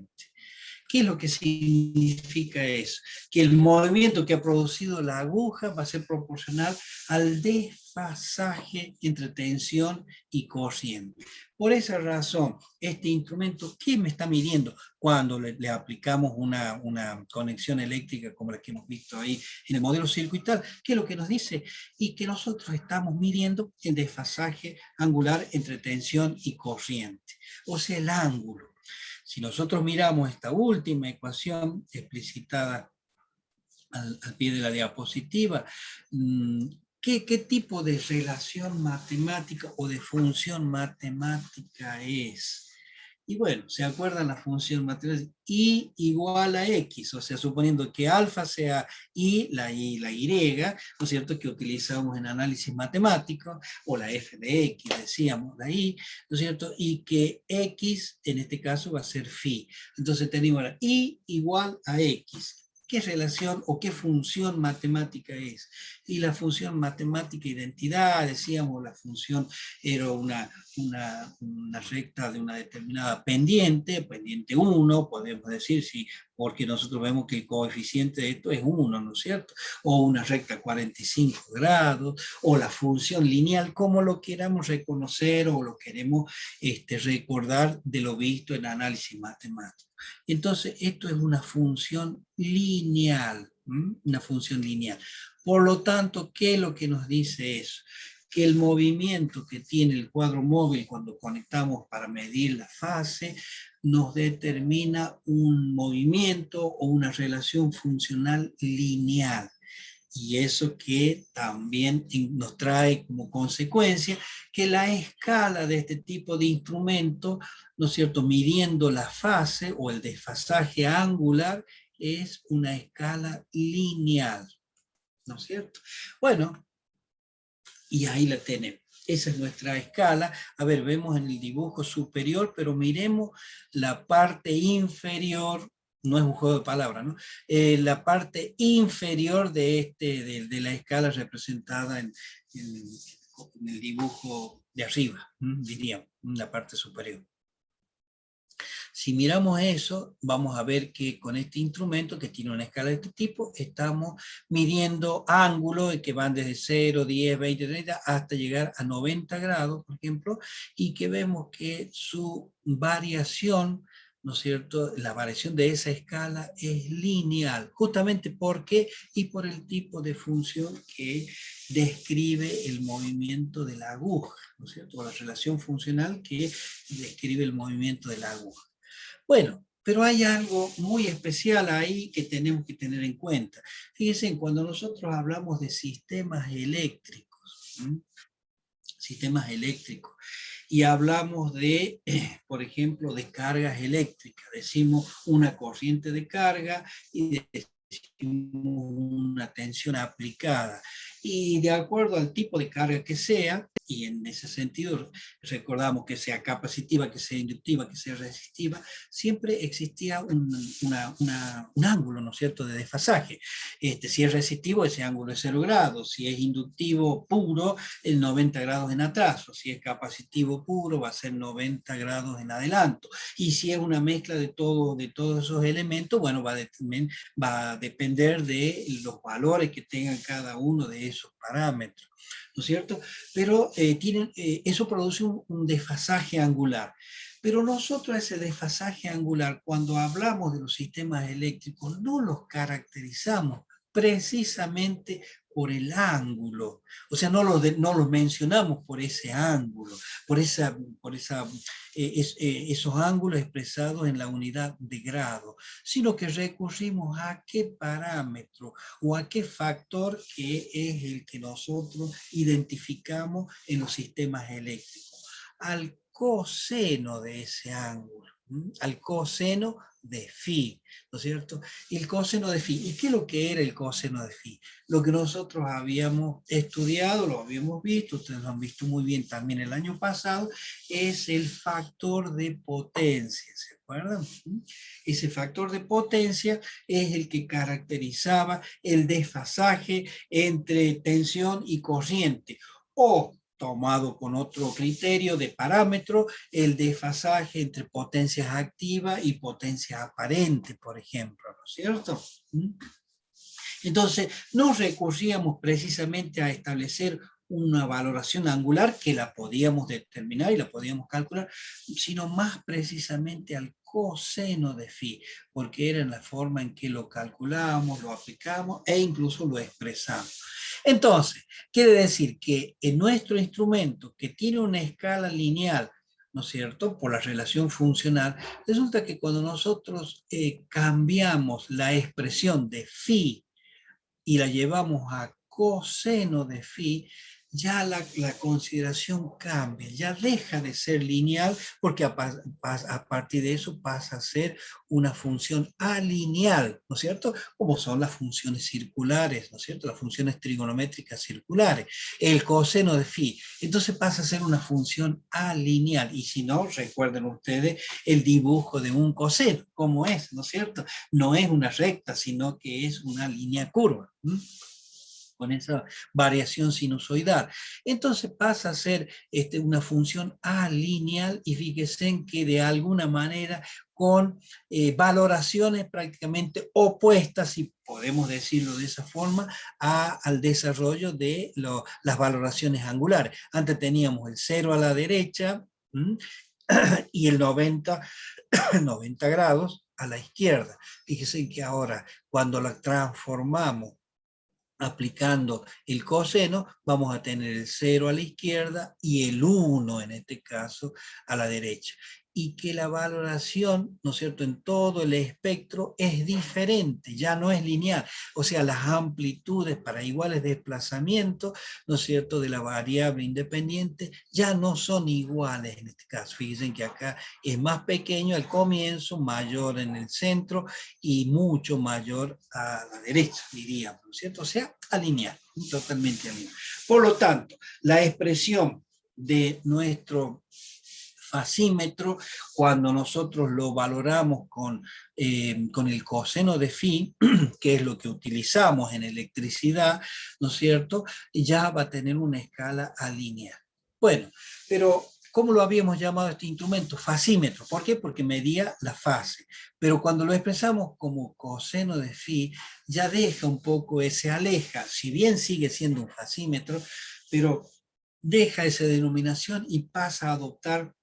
¿Qué es lo que significa eso? Que el movimiento que ha producido la aguja va a ser proporcional al desfasaje entre tensión y corriente. Por esa razón, este instrumento, ¿qué me está midiendo? Cuando le aplicamos una conexión eléctrica como la que hemos visto ahí en el modelo circuital, ¿qué es lo que nos dice? Y que nosotros estamos midiendo el desfasaje angular entre tensión y corriente, o sea, el ángulo. Si nosotros miramos esta última ecuación explicitada al pie de la diapositiva, ¿qué tipo de relación matemática o de función matemática es? Y bueno, ¿se acuerdan la función matemática? Y igual a X, o sea, suponiendo que alfa sea Y, la Y, ¿no es cierto? Que utilizamos en análisis matemático, o la F de X, decíamos, la Y, ¿no es cierto? Y que X, en este caso, va a ser phi. Entonces tenemos la Y igual a X. ¿Qué relación o qué función matemática es? Y la función matemática identidad, decíamos, la función era una recta de una determinada pendiente, pendiente 1, podemos decir, sí, porque nosotros vemos que el coeficiente de esto es 1, ¿no es cierto? O una recta 45 grados, o la función lineal, como lo queramos reconocer o lo queremos recordar de lo visto en análisis matemático. Entonces, esto es una función lineal, una función lineal. Por lo tanto, ¿qué es lo que nos dice eso? Que el movimiento que tiene el cuadro móvil cuando conectamos para medir la fase nos determina un movimiento o una relación funcional lineal. Y eso que también nos trae como consecuencia que la escala de este tipo de instrumento, ¿no es cierto?, midiendo la fase o el desfasaje angular, es una escala lineal, ¿no es cierto? Bueno, y ahí la tenemos. Esa es nuestra escala. A ver, vemos en el dibujo superior, pero miremos la parte inferior. No es un juego de palabras, ¿no? La parte inferior de la escala representada en el dibujo de arriba, diríamos, en la parte superior. Si miramos eso, vamos a ver que con este instrumento, que tiene una escala de este tipo, estamos midiendo ángulos que van desde 0, 10, 20, 30, hasta llegar a 90 grados, por ejemplo, y que vemos que su variación, ¿no es cierto?, la variación de esa escala es lineal, justamente porque y por el tipo de función que describe el movimiento de la aguja, ¿no es cierto?, o la relación funcional que describe el movimiento de la aguja. Bueno, pero hay algo muy especial ahí que tenemos que tener en cuenta. Fíjense, cuando nosotros hablamos de sistemas eléctricos, y hablamos de, por ejemplo, de cargas eléctricas, decimos una corriente de carga y decimos una tensión aplicada. Y de acuerdo al tipo de carga que sea, y en ese sentido recordamos que sea capacitiva, que sea inductiva, que sea resistiva, siempre existía un ángulo, ¿no es cierto?, de desfasaje. Si es resistivo, ese ángulo es 0 grados. Si es inductivo puro, el 90 grados en atraso. Si es capacitivo puro, va a ser 90 grados en adelanto. Y si es una mezcla de todos esos elementos, bueno, va a depender de los valores que tengan cada uno de esos parámetros, ¿no es cierto? Pero eso produce un desfasaje angular. Pero nosotros ese desfasaje angular, cuando hablamos de los sistemas eléctricos, no los caracterizamos precisamente por el ángulo, o sea, no los mencionamos por ese ángulo, por esos ángulos expresados en la unidad de grado, sino que recurrimos a qué parámetro o a qué factor que es el que nosotros identificamos en los sistemas eléctricos, al coseno de ese ángulo, al coseno de phi, ¿no es cierto? El coseno de phi. ¿Y qué es lo que era el coseno de phi? Lo que nosotros habíamos estudiado, lo habíamos visto, ustedes lo han visto muy bien también el año pasado, es el factor de potencia, ¿se acuerdan? Ese factor de potencia es el que caracterizaba el desfasaje entre tensión y corriente, o tomado con otro criterio de parámetro, el desfasaje entre potencias activas y potencias aparentes, por ejemplo, ¿no es cierto? Entonces, no recurríamos precisamente a establecer una valoración angular que la podíamos determinar y la podíamos calcular, sino más precisamente al coseno de phi, porque era en la forma en que lo calculamos, lo aplicamos e incluso lo expresamos. Entonces, quiere decir que en nuestro instrumento, que tiene una escala lineal, ¿no es cierto?, por la relación funcional, resulta que cuando nosotros cambiamos la expresión de phi y la llevamos a coseno de phi, ya la consideración cambia, ya deja de ser lineal, porque a partir de eso pasa a ser una función alineal, ¿no es cierto? Como son las funciones circulares, ¿no es cierto? Las funciones trigonométricas circulares, el coseno de phi. Entonces pasa a ser una función alineal, y si no, recuerden ustedes el dibujo de un coseno, ¿cómo es? ¿No es cierto? No es una recta, sino que es una línea curva, con esa variación sinusoidal. Entonces pasa a ser una función alineal, y fíjense en que de alguna manera con valoraciones prácticamente opuestas, si podemos decirlo de esa forma, al desarrollo de las valoraciones angulares. Antes teníamos el 0 a la derecha y el 90 grados a la izquierda. Fíjense que ahora, cuando la transformamos aplicando el coseno, vamos a tener el 0 a la izquierda y el 1 en este caso a la derecha. y que la valoración, ¿no es cierto?, en todo el espectro es diferente, ya no es lineal. O sea, las amplitudes para iguales desplazamientos, ¿no es cierto?, de la variable independiente ya no son iguales en este caso. Fíjense que acá es más pequeño al comienzo, mayor en el centro y mucho mayor a la derecha, diríamos, ¿no es cierto? O sea, alineal, totalmente alineal. Por lo tanto, la expresión de nuestro fasímetro, cuando nosotros lo valoramos con el coseno de phi, que es lo que utilizamos en electricidad, ¿no es cierto?, ya va a tener una escala alineal. Bueno, pero ¿cómo lo habíamos llamado este instrumento? Fasímetro. ¿Por qué? Porque medía la fase. Pero cuando lo expresamos como coseno de phi, ya deja un poco ese aleja, si bien sigue siendo un fasímetro, pero deja esa denominación y pasa a adoptar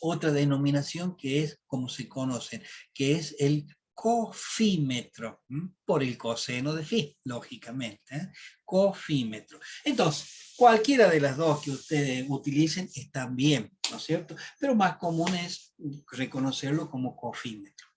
otra denominación que es como se conoce, que es el cofímetro, por el coseno de phi, lógicamente, ¿eh? Cofímetro. Entonces, cualquiera de las dos que ustedes utilicen está bien, ¿no es cierto? Pero más común es reconocerlo como cofímetro.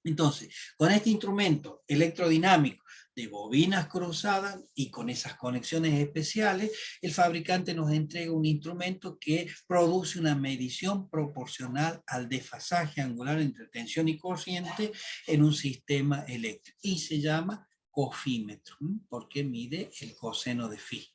Entonces, con este instrumento electrodinámico de bobinas cruzadas y con esas conexiones especiales, el fabricante nos entrega un instrumento que produce una medición proporcional al desfasaje angular entre tensión y corriente en un sistema eléctrico. Y se llama cofímetro, porque mide el coseno de phi.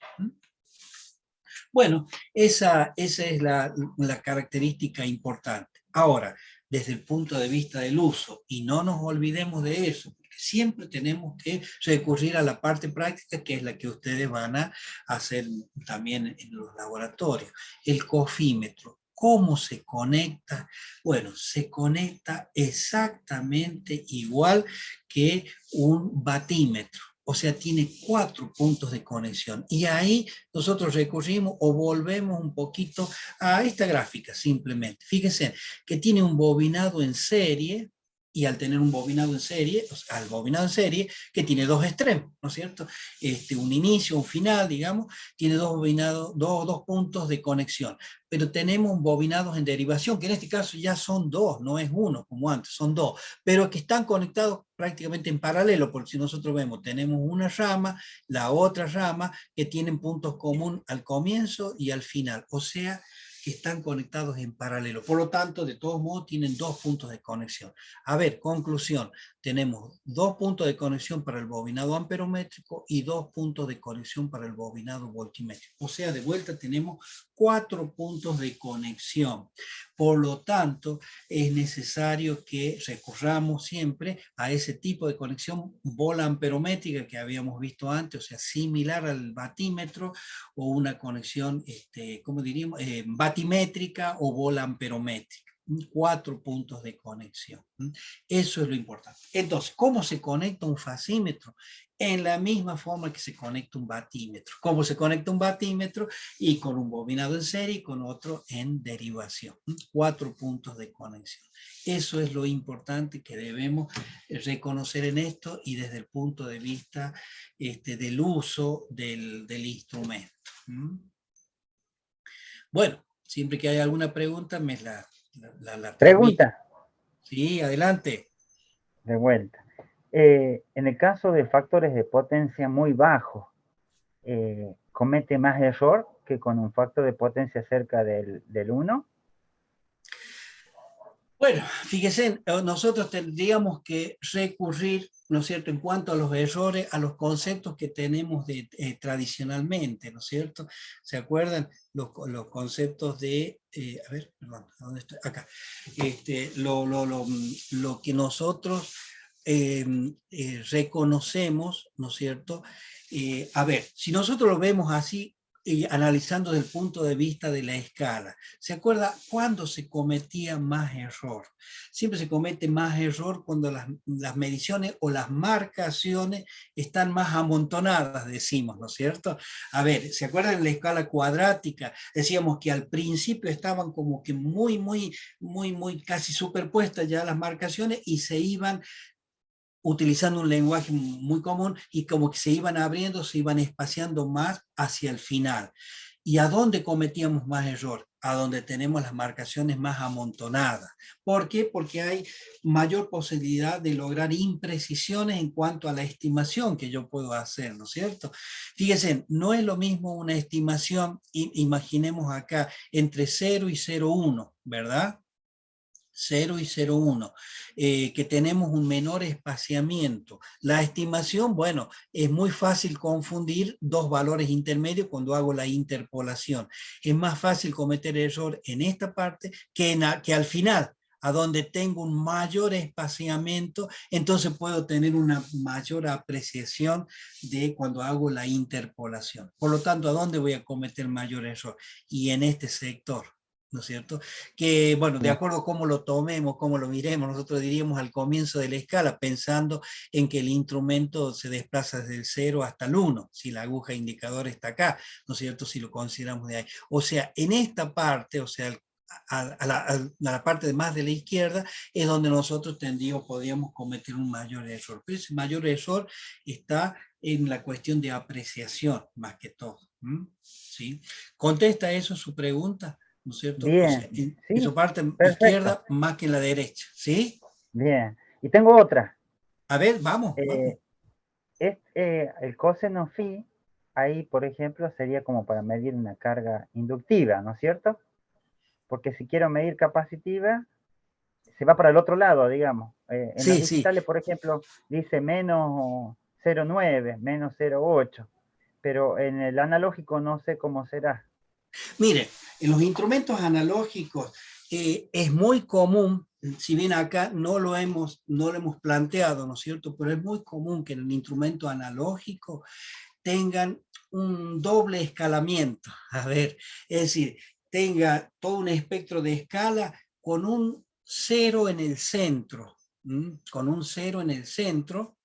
Bueno, esa es la característica importante. Ahora, desde el punto de vista del uso, y no nos olvidemos de eso, porque siempre tenemos que recurrir a la parte práctica, que es la que ustedes van a hacer también en los laboratorios. El cofímetro. ¿Cómo se conecta? Bueno, se conecta exactamente igual que un batímetro. O sea, tiene 4 puntos de conexión. Y ahí nosotros recurrimos o volvemos un poquito a esta gráfica simplemente. Fíjense que tiene un bobinado en serie, y al tener un bobinado en serie, o sea, al bobinado en serie, que tiene dos extremos, ¿no es cierto? Un inicio, un final, digamos, tiene dos puntos de conexión. Pero tenemos bobinados en derivación, que en este caso ya son dos, no es uno como antes, son dos, pero que están conectados prácticamente en paralelo, porque si nosotros vemos, tenemos una rama, la otra rama, que tienen puntos comunes al comienzo y al final, o sea, que están conectados en paralelo. Por lo tanto, de todos modos, tienen 2 puntos de conexión. A ver, conclusión, tenemos 2 puntos de conexión para el bobinado amperométrico y 2 puntos de conexión para el bobinado voltimétrico. O sea, de vuelta tenemos 4 puntos de conexión. Por lo tanto, es necesario que recurramos siempre a ese tipo de conexión bola amperométrica que habíamos visto antes, o sea, similar al batímetro, o una conexión, ¿cómo diríamos? Batimétrica o bola amperométrica. 4 puntos de conexión. Eso es lo importante. Entonces, ¿cómo se conecta un fasímetro? En la misma forma que se conecta un batímetro. ¿Cómo se conecta un batímetro? Y con un bobinado en serie y con otro en derivación. 4 puntos de conexión. Eso es lo importante que debemos reconocer en esto y desde el punto de vista del uso del instrumento. Bueno, siempre que haya alguna pregunta, me la Pregunta. Sí, adelante. De vuelta. En el caso de factores de potencia muy bajos, ¿comete más error que con un factor de potencia cerca del 1? Bueno, fíjense, nosotros tendríamos que recurrir, ¿no es cierto?, en cuanto a los errores, a los conceptos que tenemos tradicionalmente, ¿no es cierto? ¿Se acuerdan los conceptos de, a ver, perdón, ¿dónde estoy? Acá. Lo que nosotros reconocemos, ¿no es cierto? A ver, si nosotros lo vemos así, analizando desde el punto de vista de la escala. ¿Se acuerda cuándo se cometía más error? Siempre se comete más error cuando las mediciones o las marcaciones están más amontonadas, decimos, ¿no es cierto? A ver, ¿se acuerdan de la escala cuadrática? Decíamos que al principio estaban como que muy casi superpuestas ya las marcaciones y se iban utilizando un lenguaje muy común y como que se iban abriendo, se iban espaciando más hacia el final. ¿Y a dónde cometíamos más error? a donde tenemos las marcaciones más amontonadas. ¿Por qué? Porque hay mayor posibilidad de lograr imprecisiones en cuanto a la estimación que yo puedo hacer, ¿no es cierto? Fíjense, no es lo mismo una estimación, imaginemos acá, entre 0 y 0,1, ¿verdad? 0 y 0,1, que tenemos un menor espaciamiento. La estimación, bueno, es muy fácil confundir dos valores intermedios cuando hago la interpolación. Es más fácil cometer error en esta parte que al final, a donde tengo un mayor espaciamiento, entonces puedo tener una mayor apreciación de cuando hago la interpolación. Por lo tanto, ¿a dónde voy a cometer mayor error? Y en este sector, ¿no es cierto? Que, bueno, de acuerdo a cómo lo tomemos, cómo lo miremos, nosotros diríamos al comienzo de la escala, pensando en que el instrumento se desplaza desde el 0 hasta el 1, si la aguja indicador está acá, ¿no es cierto? Si lo consideramos de ahí. O sea, en esta parte, o sea, a la parte más de la izquierda, es donde nosotros podríamos cometer un mayor error. Pero ese mayor error está en la cuestión de apreciación, más que todo. ¿Sí? ¿Contesta eso su pregunta? ¿No es cierto? O sea, Bien, en sí, su parte perfecto, izquierda más que en la derecha, ¿sí? bien. Y tengo otra. A ver, vamos, vamos. El coseno phi, ahí, por ejemplo, sería como para medir una carga inductiva, ¿no es cierto? Porque si quiero medir capacitiva, se va para el otro lado, digamos. En los Sí, sí. digitales, por ejemplo, dice menos 0,9, menos 0,8, pero en el analógico no sé cómo será. Mire, en los instrumentos analógicos es muy común, si bien acá no lo hemos planteado, ¿no es cierto? Pero es muy común que en el instrumento analógico tengan un doble escalamiento. A ver, es decir, tenga todo un espectro de escala con un 0 en el centro, con un 0 en el centro,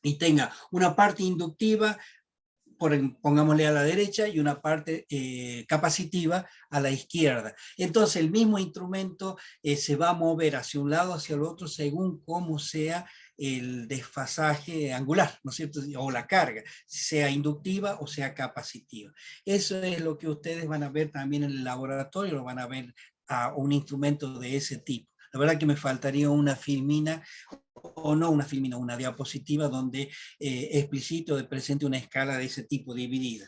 y tenga una parte inductiva, pongámosle a la derecha, y una parte capacitiva a la izquierda. Entonces el mismo instrumento se va a mover hacia un lado, hacia el otro, según cómo sea el desfasaje angular, ¿no es cierto? O la carga, sea inductiva o sea capacitiva. Eso es lo que ustedes van a ver también en el laboratorio, lo van a ver a un instrumento de ese tipo. La verdad que me faltaría una filmina, o no una filmina, una diapositiva donde explicito de presente una escala de ese tipo dividida,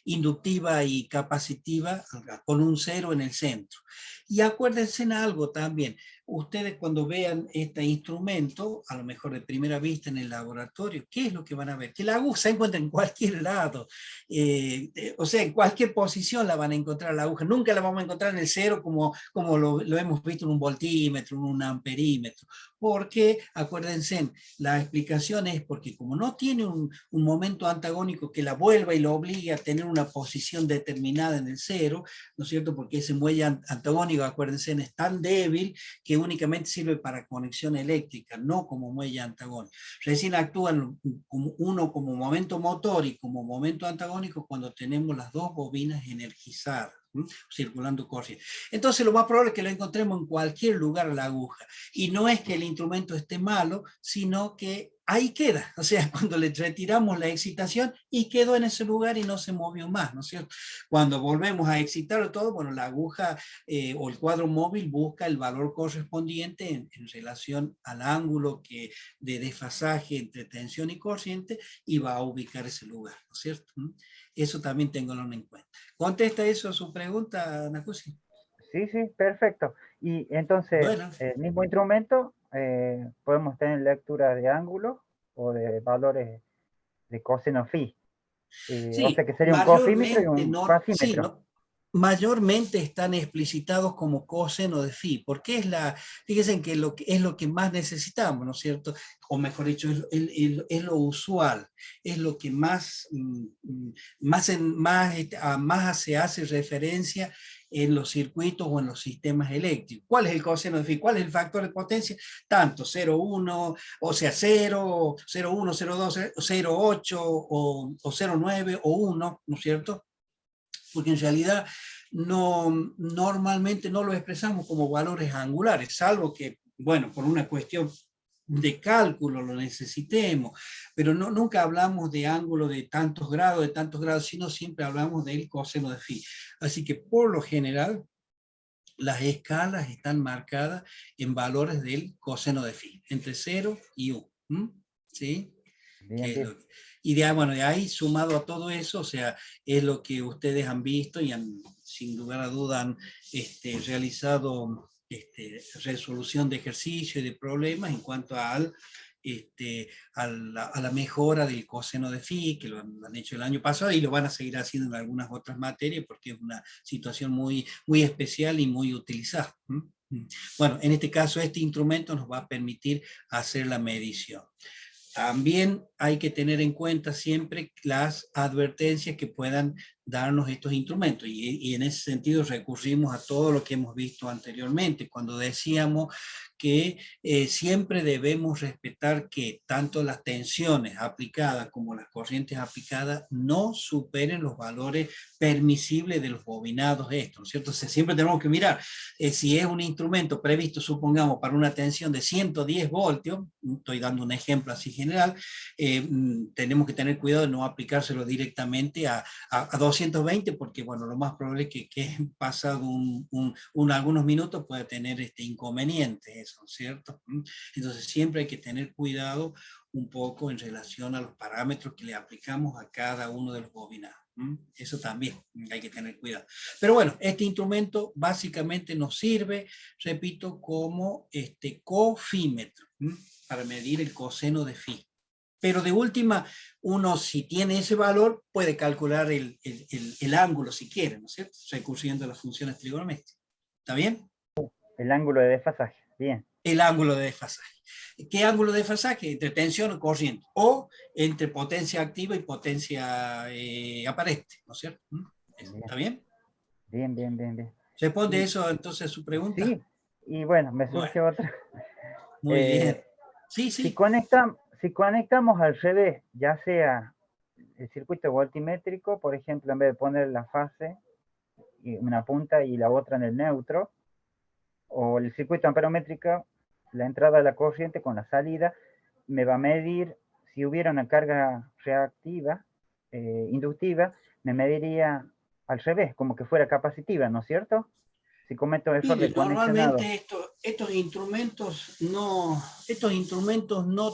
inductiva y capacitiva con un 0 en el centro. Y acuérdense en algo también, ustedes cuando vean este instrumento, a lo mejor de primera vista en el laboratorio, ¿qué es lo que van a ver? Que la aguja se encuentra en cualquier lado, o sea, en cualquier posición la van a encontrar la aguja, nunca la vamos a encontrar en el 0 como lo hemos visto en un voltímetro, en un amperímetro, porque acuérdense, la explicación es porque como no tiene un momento antagónico que la vuelva y lo obligue a tener una posición determinada en el 0, ¿no es cierto? Porque ese muelle antagónico, acuérdense, es tan débil que únicamente sirve para conexión eléctrica, no como muelle antagónico. Recién actúan uno como momento motor y como momento antagónico cuando tenemos las dos bobinas energizadas, circulando corriente. Entonces lo más probable es que lo encontremos en cualquier lugar la aguja. Y no es que el instrumento esté malo, sino que ahí queda. O sea, cuando le retiramos la excitación y quedó en ese lugar y no se movió más, ¿no es cierto? Cuando volvemos a excitarlo todo, bueno, la aguja o el cuadro móvil busca el valor correspondiente en relación al ángulo de desfasaje entre tensión y corriente y va a ubicar ese lugar, ¿no es cierto? Eso también tenganlo en cuenta. ¿Contesta eso a su pregunta, Ana Cusi? Sí, sí, perfecto. Y entonces, Bueno. el mismo instrumento, podemos tener lectura de ángulo o de valores de coseno phi. O Sí, sea que sería un cosímetro y mayormente, un sí, fasímetro. ¿no? Mayormente están explicitados como coseno de phi, porque fíjense que es lo que más necesitamos, ¿no es cierto? O mejor dicho, es lo usual, es lo que más se hace referencia en los circuitos o en los sistemas eléctricos. ¿Cuál es el coseno de phi? ¿Cuál es el factor de potencia? Tanto 0,1, o sea 0, 0,1, 0,2, 0,8 o 0,9 o 1, ¿no es cierto? Porque en realidad normalmente no lo expresamos como valores angulares, salvo que, bueno, por una cuestión de cálculo lo necesitemos, pero no, nunca hablamos de ángulo de tantos grados, sino siempre hablamos del coseno de phi. Así que por lo general, las escalas están marcadas en valores del coseno de phi, entre 0 y 1. ¿Sí? Bien, bien. Y bueno, de ahí sumado a todo eso, o sea, es lo que ustedes han visto y han, sin lugar a duda, han realizado resolución de ejercicio y de problemas en cuanto a la mejora del coseno de phi, que lo han hecho el año pasado y lo van a seguir haciendo en algunas otras materias porque es una situación muy, muy especial y muy utilizada. Bueno, en este caso este instrumento nos va a permitir hacer la medición. También hay que tener en cuenta siempre las advertencias que puedan darnos estos instrumentos y en ese sentido recurrimos a todo lo que hemos visto anteriormente cuando decíamos que siempre debemos respetar que tanto las tensiones aplicadas como las corrientes aplicadas no superen los valores permisibles de los bobinados estos, ¿no es cierto? O sea, siempre tenemos que mirar si es un instrumento previsto, supongamos, para una tensión de 110 voltios, estoy dando un ejemplo así general, tenemos que tener cuidado de no aplicárselo directamente a 220 porque, bueno, lo más probable es que pasado algunos minutos pueda tener inconvenientes, ¿cierto? Entonces siempre hay que tener cuidado un poco en relación a los parámetros que le aplicamos a cada uno de los bobinados. Eso también hay que tener cuidado. Pero bueno, este instrumento básicamente nos sirve, repito, como cofímetro para medir el coseno de phi. Pero de última, uno si tiene ese valor puede calcular el ángulo si quiere, ¿no es cierto? Recurriendo a las funciones trigonométricas. ¿Está bien? El ángulo de desfasaje, bien. El ángulo de desfasaje. ¿Qué ángulo de desfasaje? Entre tensión o corriente, o entre potencia activa y potencia aparente, ¿no es cierto? ¿Está bien? Bien, bien, bien, bien. ¿Responde eso entonces a su pregunta? Sí, y bueno, me surge otra. Muy bien. Sí, sí. Si conectamos al revés, ya sea el circuito voltimétrico, por ejemplo, en vez de poner la fase, una punta y la otra en el neutro, o el circuito amperométrico, la entrada de la corriente con la salida, me va a medir si hubiera una carga reactiva, inductiva, me mediría al revés, como que fuera capacitiva, ¿no es cierto? Si cometo error de conexionado. Normalmente estos instrumentos no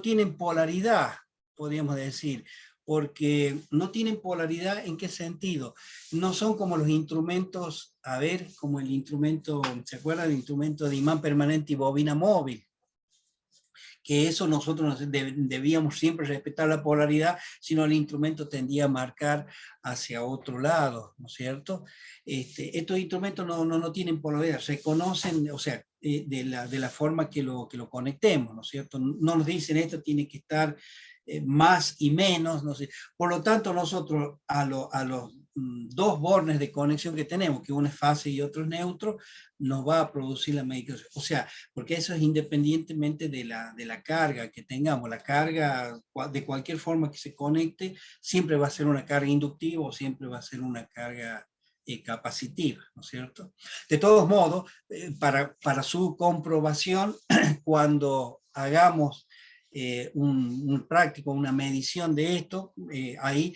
tienen polaridad, podríamos decir, porque no tienen polaridad. ¿En qué sentido? No son como los instrumentos, a ver, como el instrumento, ¿se acuerdan del instrumento de imán permanente y bobina móvil? Que eso nosotros debíamos siempre respetar la polaridad, sino el instrumento tendía a marcar hacia otro lado, ¿no es cierto? Estos instrumentos no tienen polaridad, reconocen, o sea, de la forma que lo conectemos, ¿no es cierto? No nos dicen esto tiene que estar más y menos, no sé. Por lo tanto, nosotros a los dos bornes de conexión que tenemos, que uno es fase y otro es neutro, nos va a producir la medición. O sea, porque eso es independientemente de la carga que tengamos. La carga, de cualquier forma que se conecte, siempre va a ser una carga inductiva o siempre va a ser una carga capacitiva, ¿no es cierto? De todos modos, para su comprobación, cuando hagamos un práctico, una medición de esto, ahí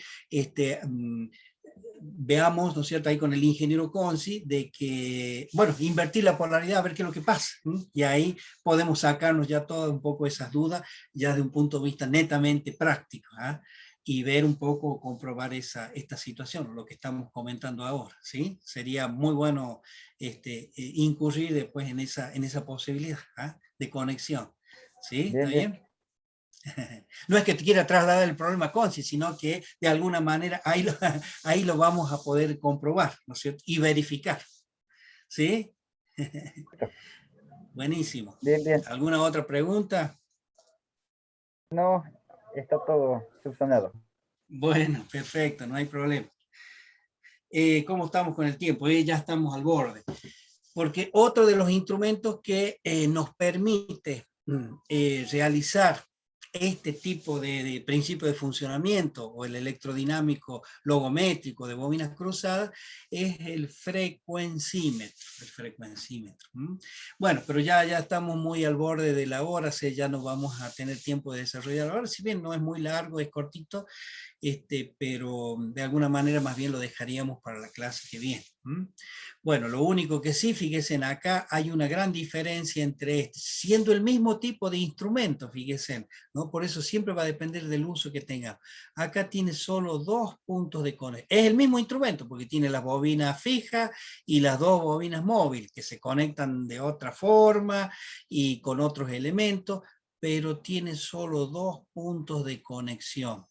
veamos, ¿no es cierto?, ahí con el ingeniero Conci, de que, bueno, invertir la polaridad, a ver qué es lo que pasa, y ahí podemos sacarnos ya todo un poco esas dudas, ya de un punto de vista netamente práctico, y ver un poco, comprobar esta situación, lo que estamos comentando ahora, ¿sí? Sería muy bueno incurrir después en esa posibilidad de conexión, ¿sí? ¿Está bien? No es que te quiera trasladar el problema a Conci, sino que de alguna manera ahí lo vamos a poder comprobar, ¿no es cierto? Y verificar. ¿Sí? Buenísimo. Bien, bien. ¿Alguna otra pregunta? No, está todo subsanado. Bueno, perfecto, no hay problema. ¿Cómo estamos con el tiempo? Ya estamos al borde. Porque otro de los instrumentos que nos permite realizar este tipo de principio de funcionamiento, o el electrodinámico logométrico de bobinas cruzadas, es el frecuencímetro. Bueno, pero ya estamos muy al borde de la hora, ya no vamos a tener tiempo de desarrollar ahora, si bien no es muy largo, es cortito, pero de alguna manera más bien lo dejaríamos para la clase que viene. Bueno, lo único que sí, fíjense, acá hay una gran diferencia entre siendo el mismo tipo de instrumento, fíjense, ¿no? Por eso siempre va a depender del uso que tenga. Acá tiene solo 2 puntos de conexión. Es el mismo instrumento, porque tiene las bobinas fijas y las 2 bobinas móviles, que se conectan de otra forma y con otros elementos, pero tiene solo 2 puntos de conexión.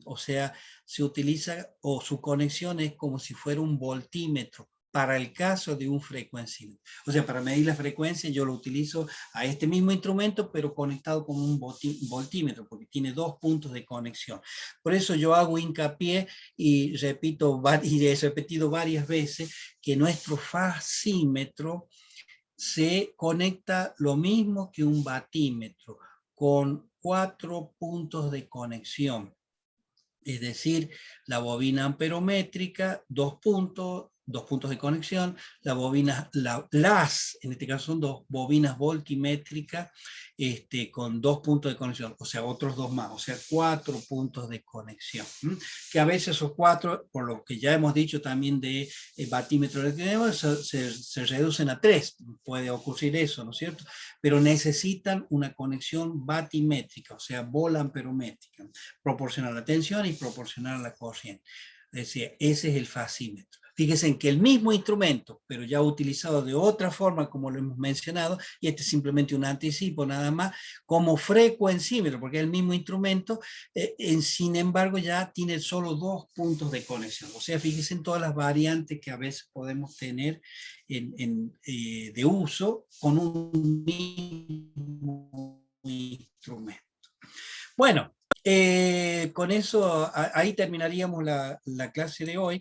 O sea, se utiliza, o su conexión es como si fuera un voltímetro, para el caso de un frecuencímetro. O sea, para medir la frecuencia yo lo utilizo a este mismo instrumento, pero conectado con un voltímetro, porque tiene 2 puntos de conexión. Por eso yo hago hincapié y repito, y he repetido varias veces, que nuestro fasímetro se conecta lo mismo que un batímetro, con 4 puntos de conexión. Es decir, la bobina amperométrica, 2 puntos de conexión, la bobina, en este caso son 2 bobinas voltimétricas, con 2 puntos de conexión, o sea, otros 2 más, o sea, 4 puntos de conexión. Que a veces esos 4, por lo que ya hemos dicho también de batímetro se reducen a 3, puede ocurrir eso, ¿no es cierto? Pero necesitan una conexión batimétrica, o sea, bola amperométrica, proporcional a la tensión y proporcional a la corriente. Es decir, ese es el fasímetro. Fíjense en que el mismo instrumento, pero ya utilizado de otra forma, como lo hemos mencionado, y este es simplemente un anticipo nada más, como frecuencímetro, porque es el mismo instrumento, sin embargo ya tiene solo 2 puntos de conexión. O sea, fíjense en todas las variantes que a veces podemos tener de uso con un mismo instrumento. Bueno, con eso ahí terminaríamos la clase de hoy.